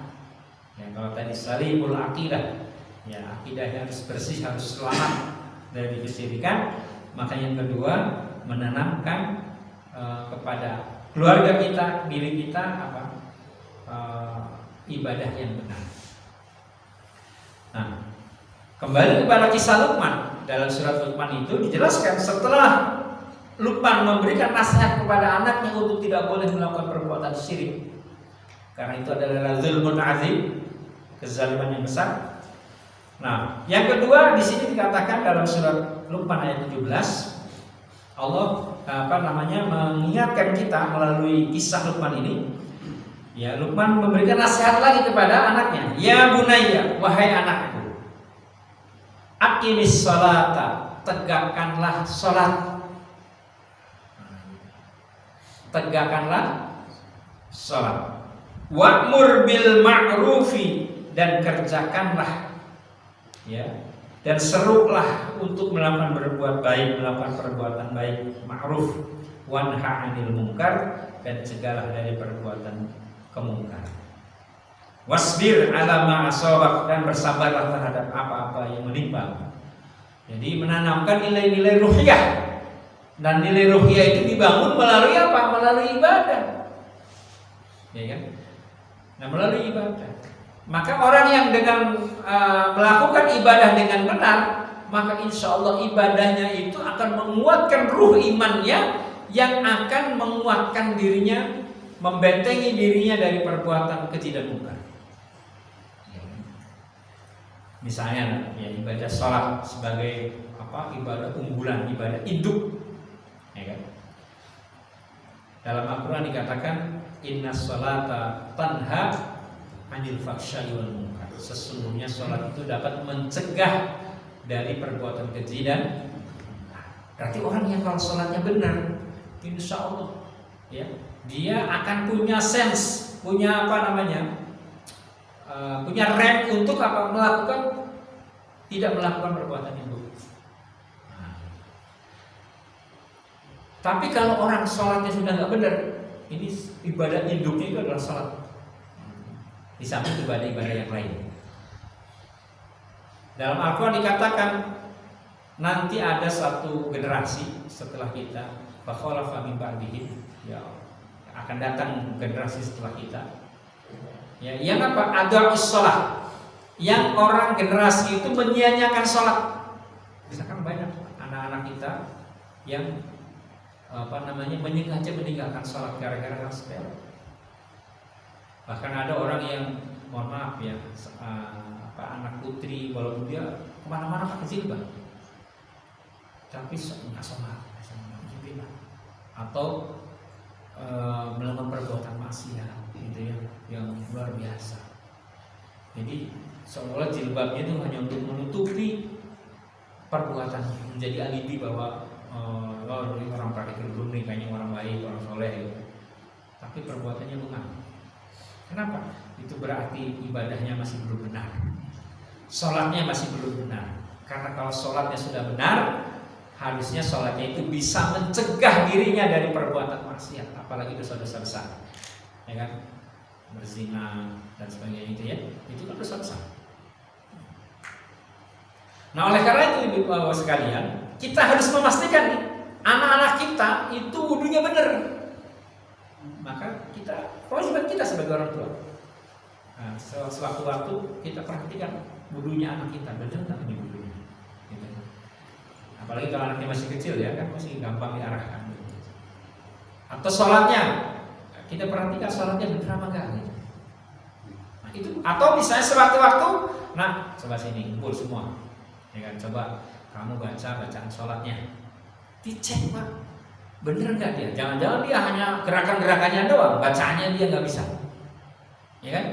Ya, kalau tadi salimul aqidah, ya akidahnya harus bersih, harus selamat dari kesyirikan. Maka yang kedua, menanamkan kepada keluarga kita, diri kita ibadah yang benar. Nah, kembali kepada kisah Luqman. Dalam surat Luqman itu dijelaskan setelah Luqman memberikan nasihat kepada anaknya untuk tidak boleh melakukan perbuatan syirik, karena itu adalah zulmun azim, kezaliman yang besar. Nah, yang kedua di sini dikatakan dalam surat Luqman ayat 17, Allah mengingatkan kita melalui kisah Luqman ini. Ya, Luqman memberikan nasihat lagi kepada anaknya. Ya bunayya, wahai anakku, aqimis sholata, tegakkanlah sholat. Tegakkanlah sholat. Wa'mur bil ma'rufi, dan kerjakanlah, ya, dan serulah untuk melakukan berbuat baik, melakukan perbuatan baik, ma'ruf, wanha 'anil munkar, dan cegahlah dari perbuatan kemungkaran. Wasbir 'ala ma asabak, dan bersabarlah terhadap apa-apa yang menimpa. Jadi menanamkan nilai-nilai ruhiyah, dan nilai ruhiyah itu dibangun melalui apa? Melalui ibadah, ya kan? Nah, melalui ibadah. Maka orang yang dengan melakukan ibadah dengan benar, maka insya Allah ibadahnya itu akan menguatkan ruh imannya, yang akan menguatkan dirinya, membentengi dirinya dari perbuatan keji dan mungkar. Misalnya ya, ibadah sholat sebagai apa? Ibadah unggulan, ibadah induk, ya kan? Dalam Al-Quran dikatakan inna sholata tanha 'anil fahsya'i wal munkar. Sesungguhnya sholat itu dapat mencegah dari perbuatan keji dan munkar. Berarti orang yang kalau sholatnya benar, insya Allah ya, dia akan punya sense, punya apa namanya, punya rem untuk apa? Tidak melakukan perbuatan yang buruk. Tapi kalau orang sholatnya sudah nggak benar, ini ibadah induknya itu adalah sholat, di samping ibadah-ibadah yang lain. Dalam Al-Quran dikatakan nanti ada satu generasi setelah kita, fakhalafa min ba'dihim, ya, akan datang generasi setelah kita, ya, yang apa? Ada'us shalah, yang orang generasi itu menyia-nyiakan sholat. Misalkan banyak anak-anak kita yang apa namanya, menyengaja meninggalkan sholat gara-gara hal sepele. Bahkan ada orang yang, mohon maaf ya, anak putri walaupun dia kemana-mana pakai jilbab, tapi nggak sholat, atau melakukan perbuatan maksiat, gitu ya, yang luar biasa. Jadi seolah jilbabnya itu hanya untuk menutupi perbuatan, menjadi alibi bahwa ini orang pakai kerudung nih, kayaknya orang baik, orang soleh, gitu. Tapi perbuatannya bukan. Kenapa? Itu berarti ibadahnya masih belum benar, sholatnya masih belum benar. Karena kalau sholatnya sudah benar, harusnya sholatnya itu bisa mencegah dirinya dari perbuatan maksiat, apalagi dosa-dosa besar, ya kan? Berzina dan sebagainya itu ya, itu kan dosa besar. Nah, oleh karena itu ibu bapak sekalian, kita harus memastikan nih, anak-anak kita itu wudunya benar. Maka kita, kewajiban kita sebagai orang tua, nah, sewaktu-waktu kita perhatikan wudunya anak kita, benar nggak ini wudunya, gitu. Apalagi kalau anaknya masih kecil ya, kan masih gampang diarahkan. Atau sholatnya, kita perhatikan sholatnya benar apa enggak, gitu. Nah, itu, atau misalnya sewaktu-waktu, nah coba sini kumpul semua, ya kan, coba kamu baca bacaan sholatnya, dicek Pak, bener nggak dia? Jangan-jangan dia hanya gerakan-gerakannya doang, bacaannya dia nggak bisa, ya kan?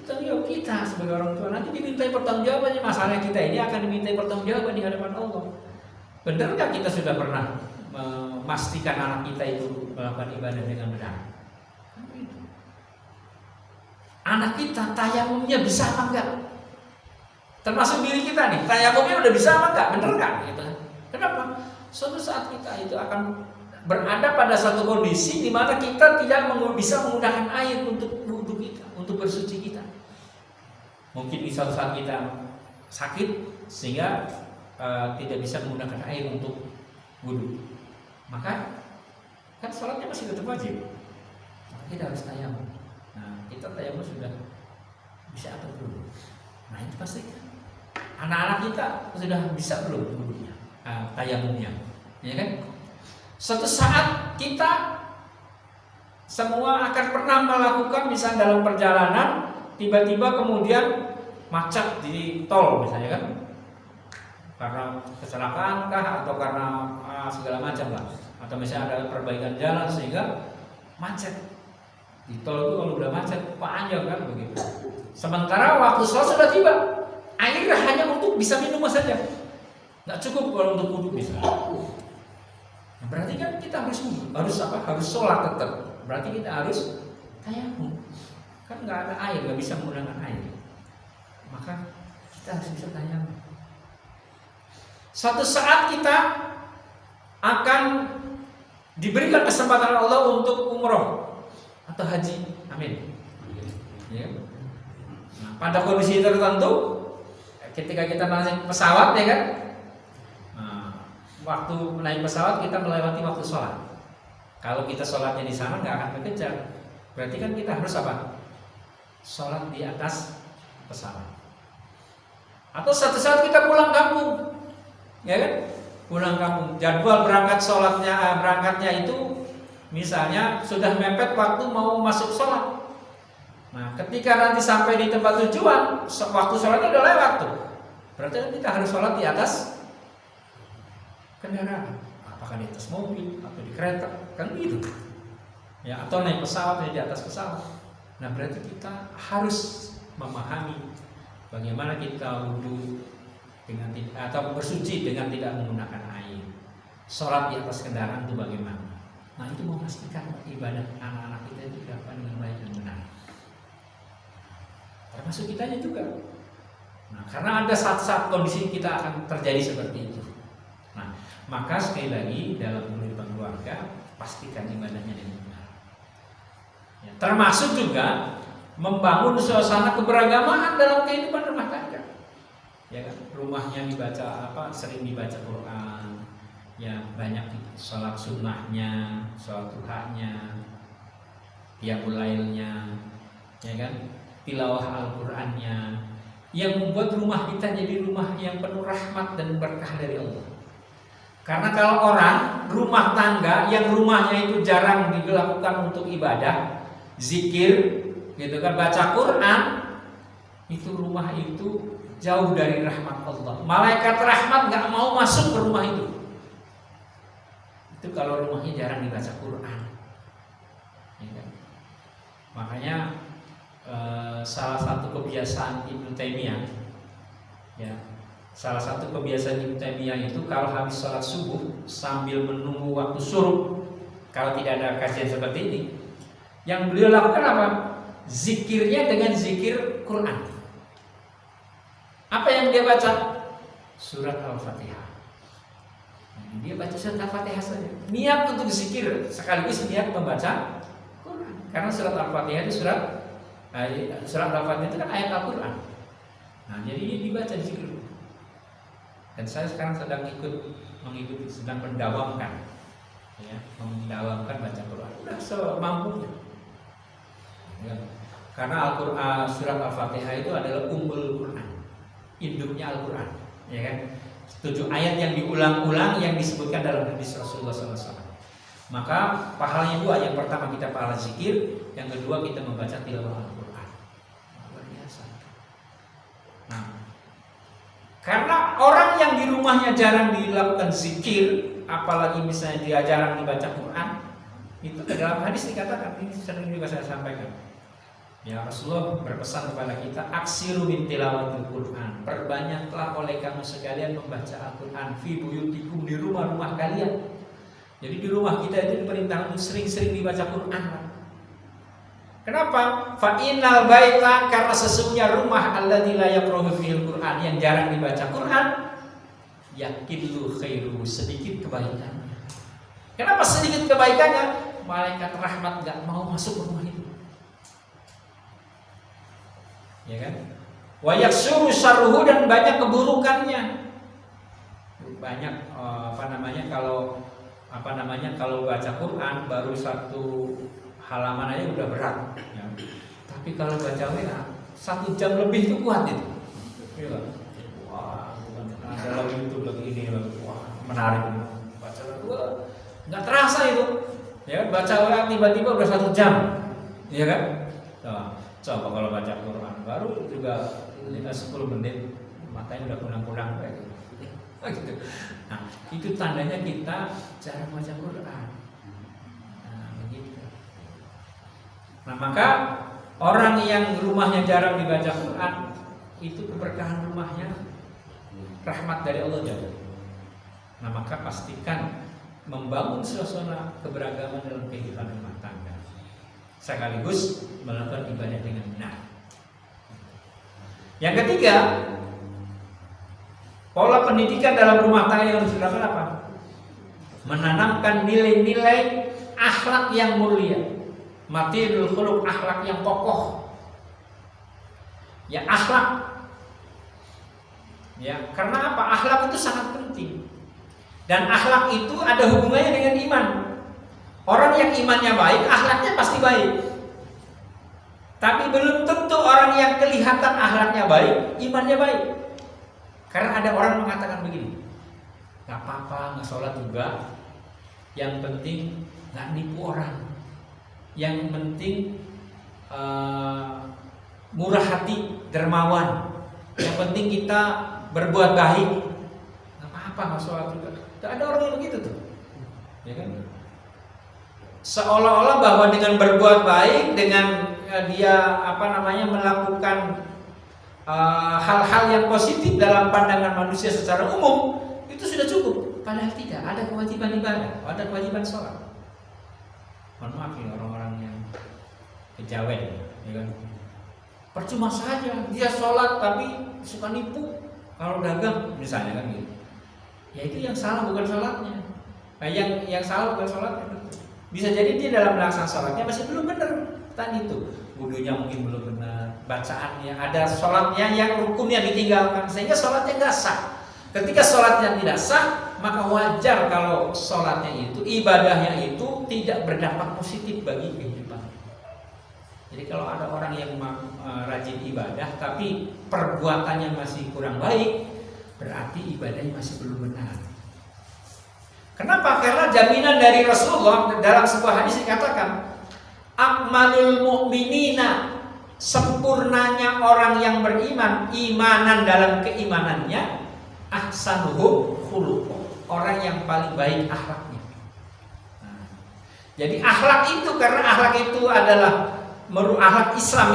Kita sebagai orang tua nanti dimintai pertanggungjawabannya, masalah kita ini akan dimintai pertanggungjawaban di hadapan Allah. Bener nggak kita sudah pernah memastikan anak kita itu melakukan ibadah dengan benar? Anak kita tayamumnya bisa apa enggak? Termasuk diri kita nih, tayamumnya udah bisa apa enggak? Bener nggak? Gitu. Kenapa? Suatu saat kita itu akan berada pada satu kondisi di mana kita tidak bisa menggunakan air untuk wudhu kita, untuk bersuci kita. Mungkin di suatu saat kita sakit sehingga tidak bisa menggunakan air untuk wudhu, maka kan sholatnya masih tetap wajib. Maka kita harus tayamum. Nah, kita tayamum sudah bisa atau belum? Nah, itu pasti anak-anak kita sudah bisa belum wudhunya, tayamumnya, ya kan? Suatu saat kita semua akan pernah melakukan, misalnya dalam perjalanan tiba-tiba kemudian macet di tol misalnya kan, karena kecelakaan kah atau karena segala macam lah, atau misalnya ada perbaikan jalan sehingga macet di tol. Itu kalau udah macet panjang kan begitu, sementara waktu sholat sudah tiba, air hanya untuk bisa minum saja, nggak cukup kalau untuk wudhu misalnya. Nah, berarti kan kita harus sholat tetap, berarti kita harus tayamum, kan nggak ada air, nggak bisa menggunakan air, maka kita harus bisa tayamum. Suatu saat kita akan diberikan kesempatan Allah untuk umroh atau haji. Amin. Ya. Nah, pada kondisi tertentu, ketika kita naik pesawat, ya kan, nah, waktu naik pesawat kita melewati waktu sholat. Kalau kita sholatnya di sana nggak akan kekejar, berarti kan kita harus apa? Sholat di atas pesawat. Atau suatu saat kita pulang kampung, ya kan? Pulang kampung, jadwal berangkatnya itu misalnya sudah mepet waktu mau masuk sholat. Nah, ketika nanti sampai di tempat tujuan, waktu sholatnya udah lewat tuh. Berarti kita harus sholat di atas kendaraan, apakah di atas mobil atau di kereta, kan gitu. Ya, atau naik pesawat, di atas pesawat. Nah, berarti kita harus memahami bagaimana kita wudhu dengan atau bersuci dengan tidak menggunakan air. Sholat di atas kendaraan itu bagaimana? Nah, itu memastikan ibadah anak-anak kita itu dapat dengan baik dan benar. Termasuk kitanya juga. Nah, karena ada saat-saat kondisi kita akan terjadi seperti itu. Nah, maka sekali lagi dalam kehidupan keluarga pastikan ibadahnya dengan benar. Ya, termasuk juga membangun suasana keberagaman dalam kehidupan rumah tangga. Ya kan, rumahnya sering dibaca Quran, ya banyak sholat sunnahnya, sholat duhanya, qiyamul lailnya, ya kan, tilawah Al-Qur'annya, yang membuat rumah kita jadi rumah yang penuh rahmat dan berkah dari Allah. Karena kalau orang rumah tangga yang rumahnya itu jarang dilakukan untuk ibadah, zikir, gitu kan, baca Quran, itu rumah itu jauh dari rahmat Allah. Malaikat rahmat nggak mau masuk ke rumah itu. Itu kalau rumahnya jarang dibaca Quran. Ya kan? Makanya salah satu kebiasaan Ibnu Taimiyah, ya, salah satu kebiasaan Ibnu Taimiyah itu kalau habis sholat subuh sambil menunggu waktu syuruk, kalau tidak ada kajian seperti ini, yang beliau lakukan apa? Zikirnya dengan zikir Quran. Apa yang dia baca? Surat Al-Fatihah. Dia baca surat Al-Fatihah saja. Niat untuk zikir sekaligus niat membaca Quran. Karena surat Al-Fatihah itu surat Al-Fatihah itu kan ayat Al-Quran. Nah, jadi ini dibaca di zikir. Dan saya sekarang sedang sedang mendawamkan, ya, mendawamkan baca Quran. Udah semampunya. Ya. Karena Al-Quran, surat Al-Fatihah itu adalah ummul Quran, induknya Al-Quran, ya kan? 7 ayat yang diulang-ulang yang disebutkan dalam hadis Rasulullah SAW. Maka pahalanya 2, yang pertama kita pahala zikir, yang kedua kita membaca tilawah Al-Quran. Luar biasa. Nah, karena orang yang di rumahnya jarang dilakukan zikir, apalagi misalnya dia jarang dibaca Quran, itu dalam hadis dikatakan, ini sering juga saya sampaikan. Ya, Rasulullah berpesan kepada kita, aksiru min tilawatil Quran, perbanyaklah oleh kamu sekalian membaca Al-Quran fi buyutikum, di rumah-rumah kalian. Jadi di rumah kita itu diperintahkan untuk sering-sering dibaca Quran. Kenapa? Fa innal baita, karena sesungguhnya rumah alladzi la yaqra'u fihil Quran, yang jarang dibaca Quran, yakillu khairu, sedikit kebaikannya. Kenapa sedikit kebaikannya? Malaikat rahmat enggak mau masuk ke rumah itu. Ya kan? Wa yaksuru syarruhu, dan banyak keburukannya. Banyak kalau baca Quran baru 1 halaman aja udah berat, ya. Tapi kalau baca WA 1 jam lebih itu kuat itu. Iya. Wah, ada lagi itu lagi ini lagi. Wah, menarik. Baca WA enggak terasa itu. Ya, baca WA tiba-tiba udah 1 jam. Iya kan? Coba kalau baca Quran baru juga 10 menit matanya udah pulang-pulang kayak gitu. Nah, itu tandanya kita jarang baca Quran. Nah, begitu. Nah, maka orang yang rumahnya jarang dibaca Quran, itu keberkahan rumahnya, rahmat dari Allah jauh. Nah, maka pastikan membangun suasana keberagaman dalam kehidupan rumah tangga, sekaligus melakukan ibadah dengan benar. Yang ketiga, Pola pendidikan dalam rumah tangga yang harus dilakukan apa? Menanamkan nilai-nilai akhlak yang mulia, matirul khuluq, akhlak yang kokoh. Ya, akhlak. Ya, karena apa? Akhlak itu sangat penting. Dan akhlak itu ada hubungannya dengan iman. Orang yang imannya baik, akhlaknya pasti baik. Tapi belum tentu orang yang kelihatan akhlaknya baik, imannya baik. Karena ada orang mengatakan begini, gak apa-apa, gak sholat juga, yang penting gak nipu orang, yang penting murah hati, dermawan, yang penting kita berbuat baik. Gak apa-apa, gak sholat juga. Gak ada orang yang begitu tuh, ya kan? Seolah-olah bahwa dengan berbuat baik, dengan dia melakukan hal-hal yang positif dalam pandangan manusia secara umum itu sudah cukup. Padahal tidak, ada kewajiban ibadah, ada kewajiban sholat. Mohon maaf nih orang-orang yang kejawen, ya kan? Percuma saja dia sholat tapi suka nipu kalau dagang misalnya kan gitu. Ya itu yang salah bukan sholatnya. Nah, yang salah bukan sholatnya. Bisa jadi dia dalam melaksanakan sholatnya masih belum benar. Tadi itu wudunya mungkin belum benar, bacaannya ada sholatnya yang rukunnya ditinggalkan sehingga sholatnya nggak sah. Ketika sholatnya tidak sah, maka wajar kalau sholatnya itu, ibadahnya itu tidak berdampak positif bagi kehidupan. Jadi kalau ada orang yang rajin ibadah tapi perbuatannya masih kurang baik, berarti ibadahnya masih belum benar. Kenapa? Karena jaminan dari Rasulullah dalam sebuah hadis dikatakan, akmalul mu'minina, sempurnanya orang yang beriman, imanan dalam keimanannya, ahsanuhum khuluqan, orang yang paling baik akhlaknya. Nah, jadi akhlak itu, karena akhlak itu adalah akhlak Islam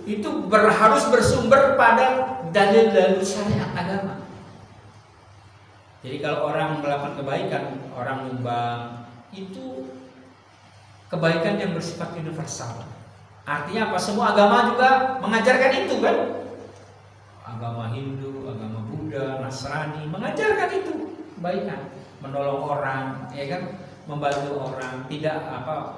itu harus bersumber pada dalil-dalil syariat agama. Jadi kalau orang melakukan kebaikan, orang nyumbang, itu kebaikan yang bersifat universal. Artinya apa? Semua agama juga mengajarkan itu kan? Agama Hindu, agama Buddha, Nasrani mengajarkan itu kebaikan, menolong orang, ya kan? Membantu orang, tidak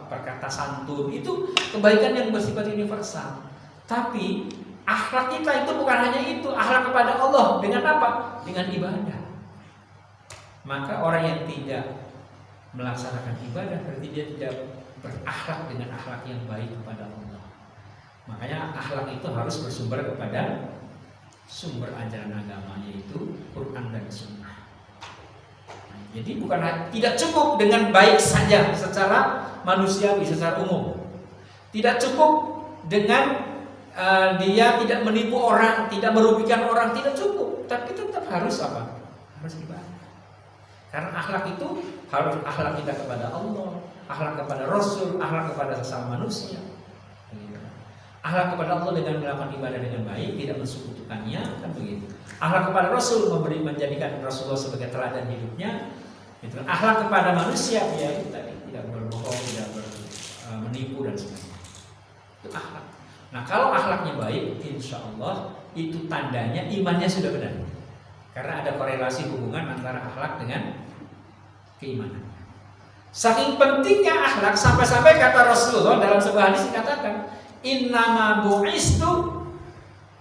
berkata santun, itu kebaikan yang bersifat universal. Tapi akhlak kita itu bukan hanya itu, akhlak kepada Allah dengan apa? Dengan ibadah. Maka orang yang tidak melaksanakan ibadah berarti dia tidak berakhlak dengan akhlak yang baik kepada Allah. Makanya akhlak itu harus bersumber kepada sumber ajaran agama, yaitu Quran dan Sunnah. Nah, jadi tidak cukup dengan baik saja secara manusiawi, secara umum. Tidak cukup dengan dia tidak menipu orang, tidak merugikan orang, tidak cukup. Tapi tetap harus apa? Harus ibadah. Karena akhlak itu harus akhlak kita kepada Allah, akhlak kepada Rasul, akhlak kepada sesama manusia. Akhlak kepada Allah dengan melakukan ibadah dengan baik, tidak mensekutukannya, kan begitu. Akhlak kepada Rasul menjadikan Rasulullah sebagai teladan hidupnya. Itu. Akhlak kepada manusia, ya itu tadi, tidak berbohong, tidak menipu dan sebagainya. Itu akhlak. Nah kalau akhlaknya baik, insya Allah itu tandanya imannya sudah benar. Karena ada korelasi hubungan antara akhlak dengan keimanan. Saking pentingnya akhlak sampai-sampai kata Rasulullah dalam sebuah hadis dikatakan, innama bu'istu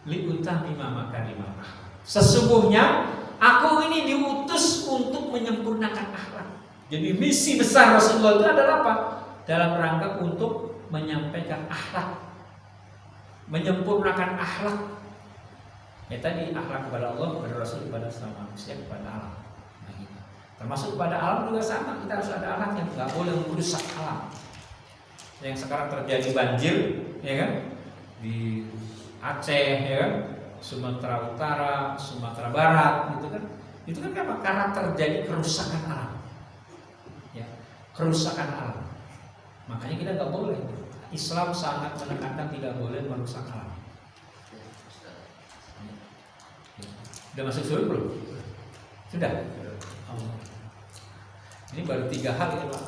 liutamima makarimah akhlak. Sesungguhnya aku ini diutus untuk menyempurnakan akhlak. Jadi misi besar Rasulullah itu adalah apa? Dalam rangka untuk menyampaikan akhlak, menyempurnakan akhlak. Ya tadi akhlak kepada Allah, kepada Rasul, kepada sama manusia, kepada alam. Nah, gitu. Termasuk kepada alam juga sama. Kita harus ada akhlak yang nggak boleh merusak alam. Yang sekarang terjadi banjir, ya kan? Di Aceh, ya kan? Sumatera Utara, Sumatera Barat, gitu kan? Itu kan apa? Karena terjadi kerusakan alam. Ya, kerusakan alam. Makanya kita nggak boleh. Islam sangat menekankan tidak boleh merusak alam. Sudah masuk surga belum? Sudah. Oh. Ini baru 3 hal ya Pak.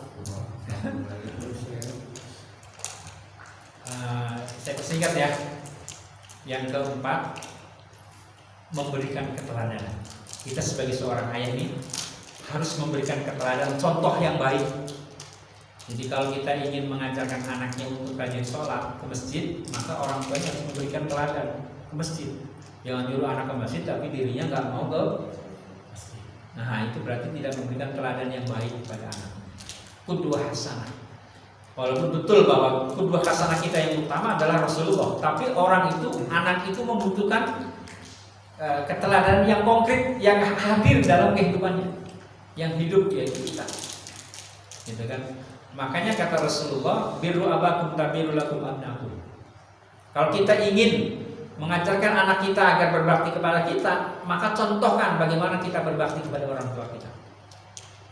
Saya persingkat ya. Yang keempat, memberikan keteladanan. Kita sebagai seorang ayah ini harus memberikan keteladanan contoh yang baik. Jadi kalau kita ingin mengajarkan anaknya untuk rajin sholat ke masjid, maka orang tuanya harus memberikan teladan ke masjid. Jangan nyuruh anak ke masjid tapi dirinya nggak mau ke masjid. Nah itu berarti tidak memberikan teladan yang baik kepada anak. Qudwah hasanah. Walaupun betul bahwa qudwah hasanah kita yang utama adalah Rasulullah, tapi orang itu, anak itu membutuhkan keteladanan yang konkret yang hadir dalam kehidupannya, yang hidup yaitu kita. Gitu kan? Makanya kata Rasulullah, birru abakum tabiru lakum abnakum. Kalau kita ingin mengajarkan anak kita agar berbakti kepada kita, maka contohkan bagaimana kita berbakti kepada orang tua kita.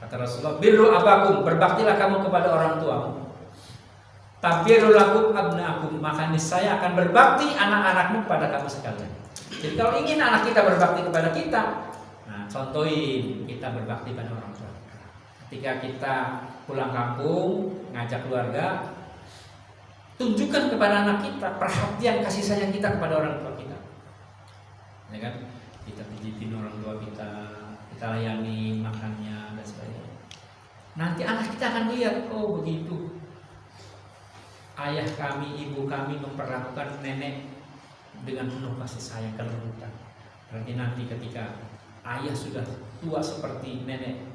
Kata Rasulullah, birru abakum, berbaktilah kamu kepada orang tuamu. Tabiru lakum abnakum, maka niscaya akan berbakti anak-anakmu kepada kamu sekalian. Jadi kalau ingin anak kita berbakti kepada kita, nah contohin kita berbakti pada orang tua. Ketika kita pulang kampung, ngajak keluarga, tunjukkan kepada anak kita perhatian kasih sayang kita kepada orang tua kita. Ya kan? Kita pijitin orang tua kita layani makannya dan sebagainya. Nanti anak kita akan lihat, oh begitu ayah kami, ibu kami memperlakukan nenek dengan penuh kasih sayang kelembutan. Berarti nanti ketika ayah sudah tua seperti nenek,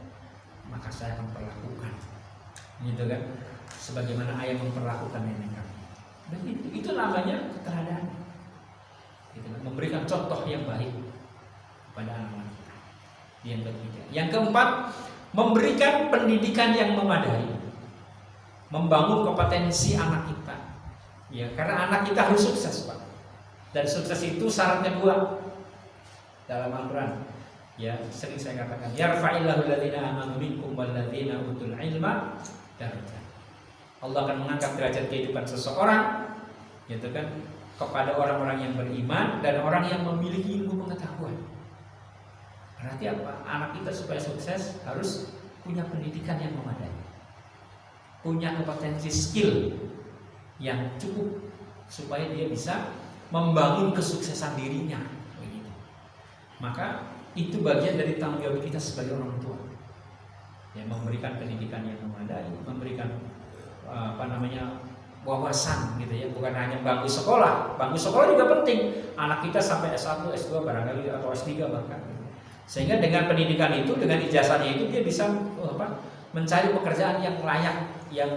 maka saya akan perlakukan, gitu kan? Sebagaimana ayah memperlakukan nenek kami. Dan itu namanya keteladanan. Gitu kan? Memberikan contoh yang baik kepada anak-anak kita. Yang ketiga, yang keempat, memberikan pendidikan yang memadai, membangun kompetensi anak kita. Ya, karena anak kita harus sukses, Pak. Dan sukses itu syaratnya dua dalam Al-Quran. Ya, sering saya katakan, yarfa'illahu alladziina aamanu minkum walladziina utul ilma darajat. Allah akan mengangkat derajat kehidupan seseorang, gitu kan, kepada orang-orang yang beriman dan orang yang memiliki ilmu pengetahuan. Berarti apa? Anak kita supaya sukses harus punya pendidikan yang memadai, punya kompetensi skill yang cukup supaya dia bisa membangun kesuksesan dirinya. Begitu. Maka itu bagian dari tanggung jawab kita sebagai orang tua, ya, memberikan pendidikan yang memadai, memberikan wawasan, gitu ya, bukan hanya bangku sekolah. Bangku sekolah juga penting. Anak kita sampai S1, S2 barangkali atau S3 bahkan. Sehingga dengan pendidikan itu, dengan ijazahnya itu dia bisa mencari pekerjaan yang layak, yang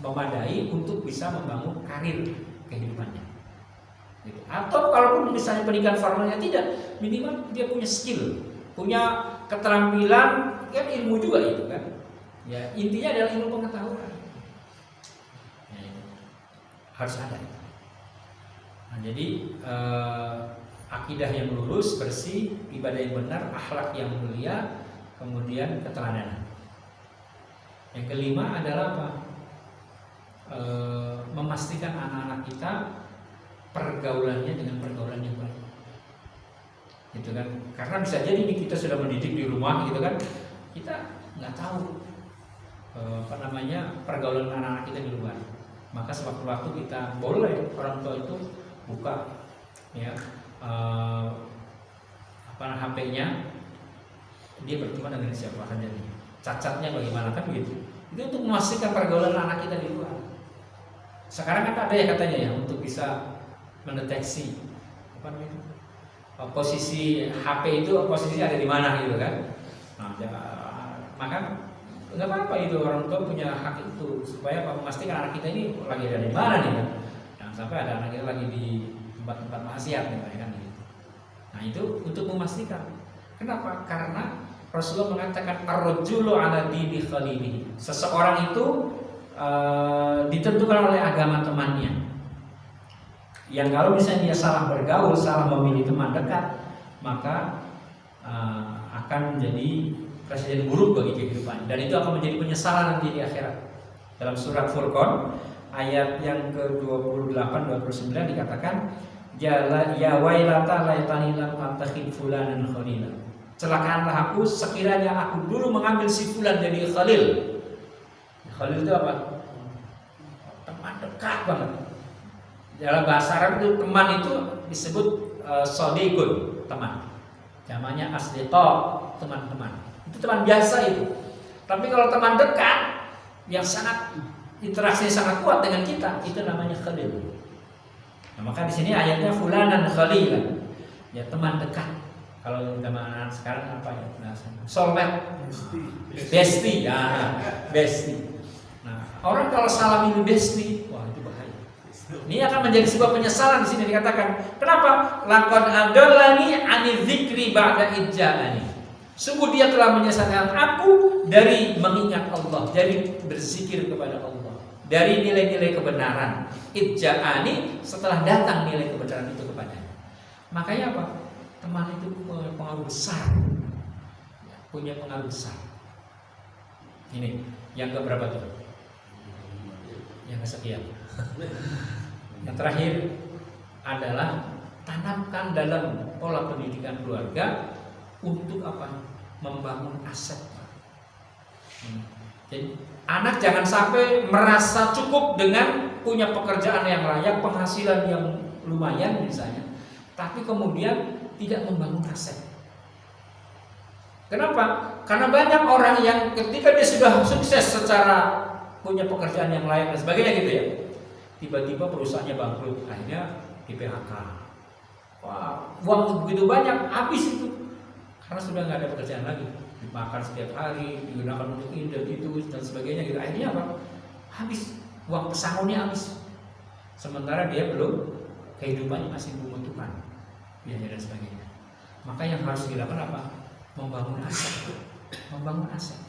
memadai untuk bisa membangun karir kehidupannya. Gitu. Atau kalaupun misalnya pendidikan formalnya tidak, minimal dia punya skill, punya keterampilan, kan ilmu juga itu kan. Ya, intinya adalah ilmu pengetahuan. Ya, harus ada. Nah, jadi akidah yang lurus, bersih, ibadah yang benar, akhlak yang mulia, kemudian keteladanan. Yang kelima adalah apa? Memastikan anak-anak kita pergaulannya dengan pergaulan yang baik, gitu kan? Karena bisa jadi kita sudah mendidik di rumah, gitu kan? Kita nggak tahu pergaulan anak-anak kita di luar. Maka sewaktu-waktu kita boleh orang tua itu buka, ya, HP-nya, dia berteman dengan siapa saja nih, cacatnya bagaimana, kan begitu. Itu untuk memastikan pergaulan anak kita di luar. Sekarang kan ada ya katanya ya, untuk bisa mendeteksi posisi HP itu, posisi ada di mana, gitu kan. Nah, maka nggak apa-apa itu, orang tua punya hak itu supaya memastikan anak kita ini lagi ada di mana nih kan. Jangan sampai ada anak kita lagi di tempat-tempat maksiat nih kan gitu. Nah, itu untuk memastikan. Kenapa? Karena Rasulullah mengatakan ar-rajulu ala dini khalilihi. Seseorang itu ditentukan oleh agama temannya. Yang kalau misalnya dia salah bergaul, salah memilih teman dekat, maka akan menjadi presiden buruk bagi kehidupan, dan itu akan menjadi penyesalan nanti di akhirat. Dalam surat Furqan ayat yang ke-28-29 dikatakan, ya wailata laitani lam attakhid fulanan khalila. Celakaanlah aku sekiranya aku dulu mengambil si fulan jadi khalil. Khalil itu apa? Teman dekat banget. Dalam bahasa Arab itu teman itu disebut sodikun, teman. Namanya asliqa, teman-teman. Itu teman biasa itu. Tapi kalau teman dekat yang sangat interaksinya sangat kuat dengan kita, itu namanya khalil. Nah, maka di sini ayatnya fulanan khalilan. Ya teman dekat. Kalau zaman sekarang apa ya? Soulmate, bestie. Ya, bestie. Nah, orang kalau salah milih bestie, wah itu bahaya. Ini akan menjadi sebuah penyesalan di sini dikatakan. Kenapa? Laqad adallani 'ani dzikri ba'da idja'ani. Sungguh dia telah menyesatkan aku dari mengingat Allah, dari berzikir kepada Allah, dari nilai-nilai kebenaran. Idja'ani setelah datang nilai kebenaran itu kepadanya. Makanya apa? Teman itu punya pengaruh besar. Punya pengaruh besar. Ini yang keberapa tuh? Yang kesekian. Yang terakhir adalah tanamkan dalam pola pendidikan keluarga untuk apa? Membangun aset. Jadi anak jangan sampai merasa cukup dengan punya pekerjaan yang layak, penghasilan yang lumayan misalnya, tapi kemudian tidak membangun aset. Kenapa? Karena banyak orang yang ketika dia sudah sukses secara punya pekerjaan yang layak dan sebagainya gitu ya, tiba-tiba perusahaannya bangkrut, akhirnya di PHK. Wah, uang begitu banyak habis itu karena sudah nggak ada pekerjaan lagi, dimakan setiap hari, digunakan untuk ini dan itu dan sebagainya gitu. Akhirnya apa? Habis, uang pesangonnya habis. Sementara dia belum, kehidupannya masih membutuhkan biaya dan sebagainya. Maka yang harus dilakukan apa? Membangun aset. Membangun aset.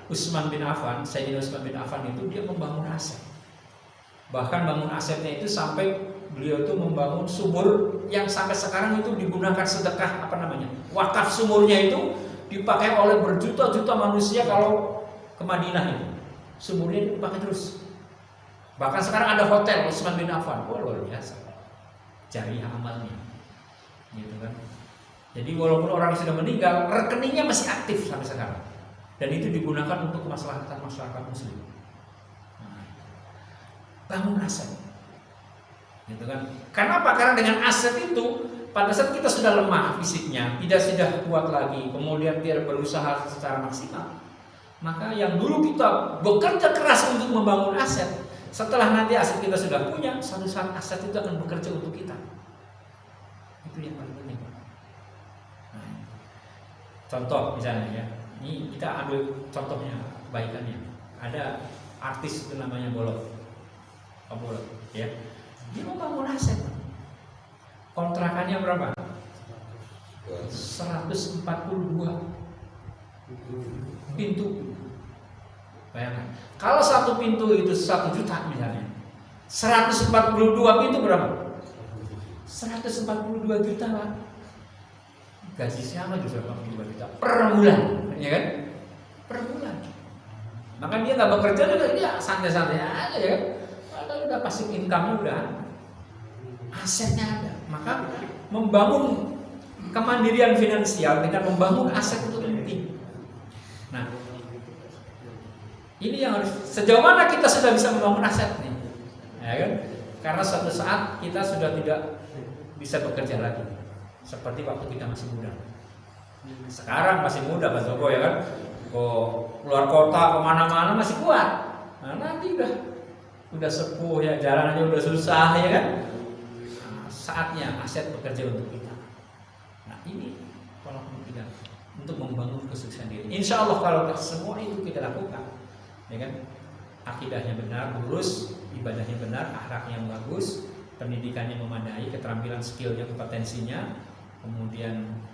Utsman bin Affan, Sayyidina Utsman bin Affan itu dia membangun aset. Bahkan bangun asetnya itu sampai beliau itu membangun sumur yang sampai sekarang itu digunakan sedekah apa namanya? Wakaf sumurnya itu dipakai oleh berjuta-juta manusia kalau ke Madinah itu. Sumurnya itu dipakai terus. Bahkan sekarang ada hotel Utsman bin Affan. Wah, luar biasa. Jariah amalnya. Gitu kan. Jadi walaupun orang sudah meninggal, rekeningnya masih aktif sampai sekarang. Dan itu digunakan untuk kemaslahatan masyarakat muslim. Bangun aset. Gitu kan. Karena apa? Karena dengan aset itu pada saat kita sudah lemah fisiknya, tidak sudah kuat lagi, kemudian tidak berusaha secara maksimal, maka yang dulu kita bekerja keras untuk membangun aset, setelah nanti aset kita sudah punya, suatu saat aset itu akan bekerja untuk kita. Itu yang paling penting. Nah, contoh misalnya ya, ini kita ambil contohnya kebaikannya. Ada artis itu namanya Bolot, Pak Bolot, ya. Dia membangun aset. Kontrakannya berapa? 142 pintu. Bayangkan. Kalau satu pintu itu 1 juta misalnya, 142 pintu berapa? 142 juta lah. Gaji siapa juga 142 juta per bulan, ya kan? Per bulan. Maka dia nggak bekerja juga, dia santai-santai aja ya. Kalau udah pasif income-nya udah, asetnya ada. Maka membangun kemandirian finansial dengan membangun aset itu penting. Nah, ini yang harus, sejauh mana kita sudah bisa membangun aset nih, ya kan? Karena suatu saat kita sudah tidak bisa bekerja lagi seperti waktu kita masih muda. Sekarang masih muda Pak Joko ya kan, kok keluar kota kemana-mana masih kuat. Nah, nanti udah sepuh ya, jalan aja udah susah ya kan. Nah, saatnya aset bekerja untuk kita. Nah, ini pola kita untuk membangun kesuksesan diri. Insya Allah kalau semua itu kita lakukan, ya kan, akidahnya benar, lurus, ibadahnya benar, akhlaknya bagus, pendidikannya memadai, keterampilan, skillnya, kompetensinya, kemudian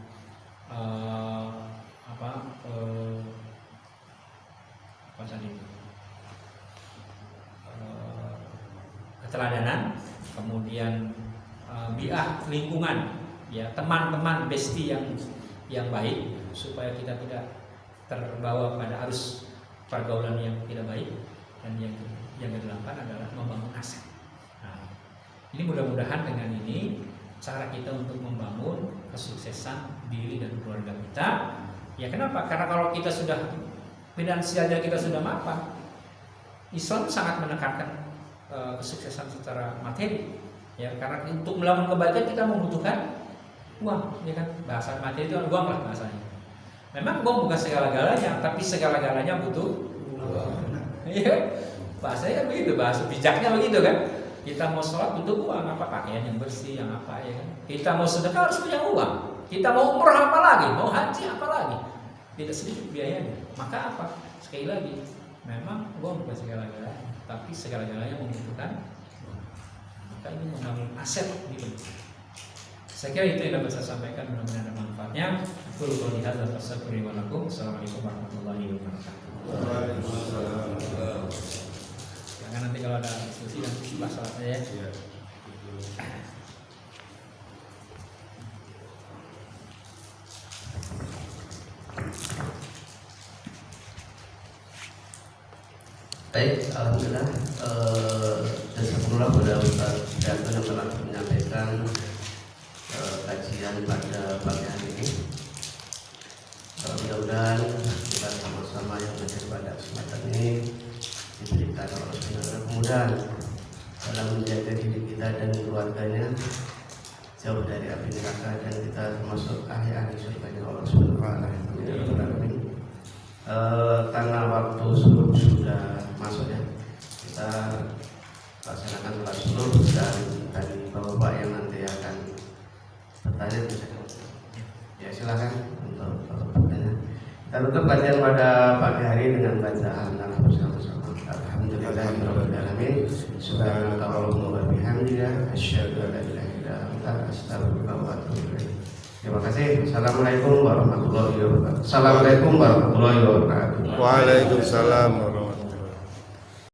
apa tadi? Keteladanan, kemudian bi'ah lingkungan, ya teman-teman bestie yang baik, supaya kita tidak terbawa pada arus pergaulan yang tidak baik. Dan yang kedelapan adalah membangun aset. Nah, ini mudah-mudahan dengan ini cara kita untuk membangun kesuksesan diri dan keluarga kita. Ya kenapa? Karena kalau kita sudah finansialnya kita sudah mapan, Islam sangat menekankan kesuksesan secara materi. Ya, karena untuk melakukan kebaikan kita membutuhkan uang, ya kan? Bahasa materi itu uang lah bahasanya. Memang uang bukan segala-galanya, tapi segala-galanya butuh uang. Iya, bahasanya begitu, bahasa bijaknya begitu kan? Kita mau sholat butuh uang, apa pakaian yang bersih, yang apa ya kan? Kita mau sedekah harus punya uang. Kita mau umrah apa lagi? Mau haji apa lagi? Tidak sedikit biayanya. Maka apa? Sekali lagi, memang uang bukan segala-galanya, tapi segala-galanya membutuhkan. Maka ini membangun aset gitu. Saya kira itu yang dapat saya sampaikan, mudah-mudahan ada manfaatnya. Aku qouli hadza wa astaghfirullahaladzim. Assalamualaikum warahmatullahi wabarakatuh. Jangan nanti kalau ada diskusi nanti sebelah salat aja ya. Baik, alhamdulillah. Jazakumullah kepada Ustaz Dato yang telah menyampaikan kajian pada pagi hari ini. Mudah-mudahan kita sama-sama yang hadir pada kesempatan ini diberikan Allah SWT kemudahan dalam menjaga diri kita dan keluarganya jauh dari api neraka dan kita termasuk ahli-ahli surganya Allah SWT. Karena waktu sudah masuk ya, kita laksanakan sholat subuh dan tadi bapak-bapak yang nanti akan bertanya bisa ya silakan untuk bertanya. Kita tutup kajian pada pagi hari dengan bacaan bersama-sama. Alhamdulillahirabbil alamin. Subhanaka Allahumma wa bihamdika asyhadu an la ilaha illa anta astaghfiruka wa atubu ilaik. Terima kasih. Assalamualaikum warahmatullahi wabarakatuh. Assalamualaikum warahmatullahi wabarakatuh. Waalaikumsalam warahmatullahi wabarakatuh.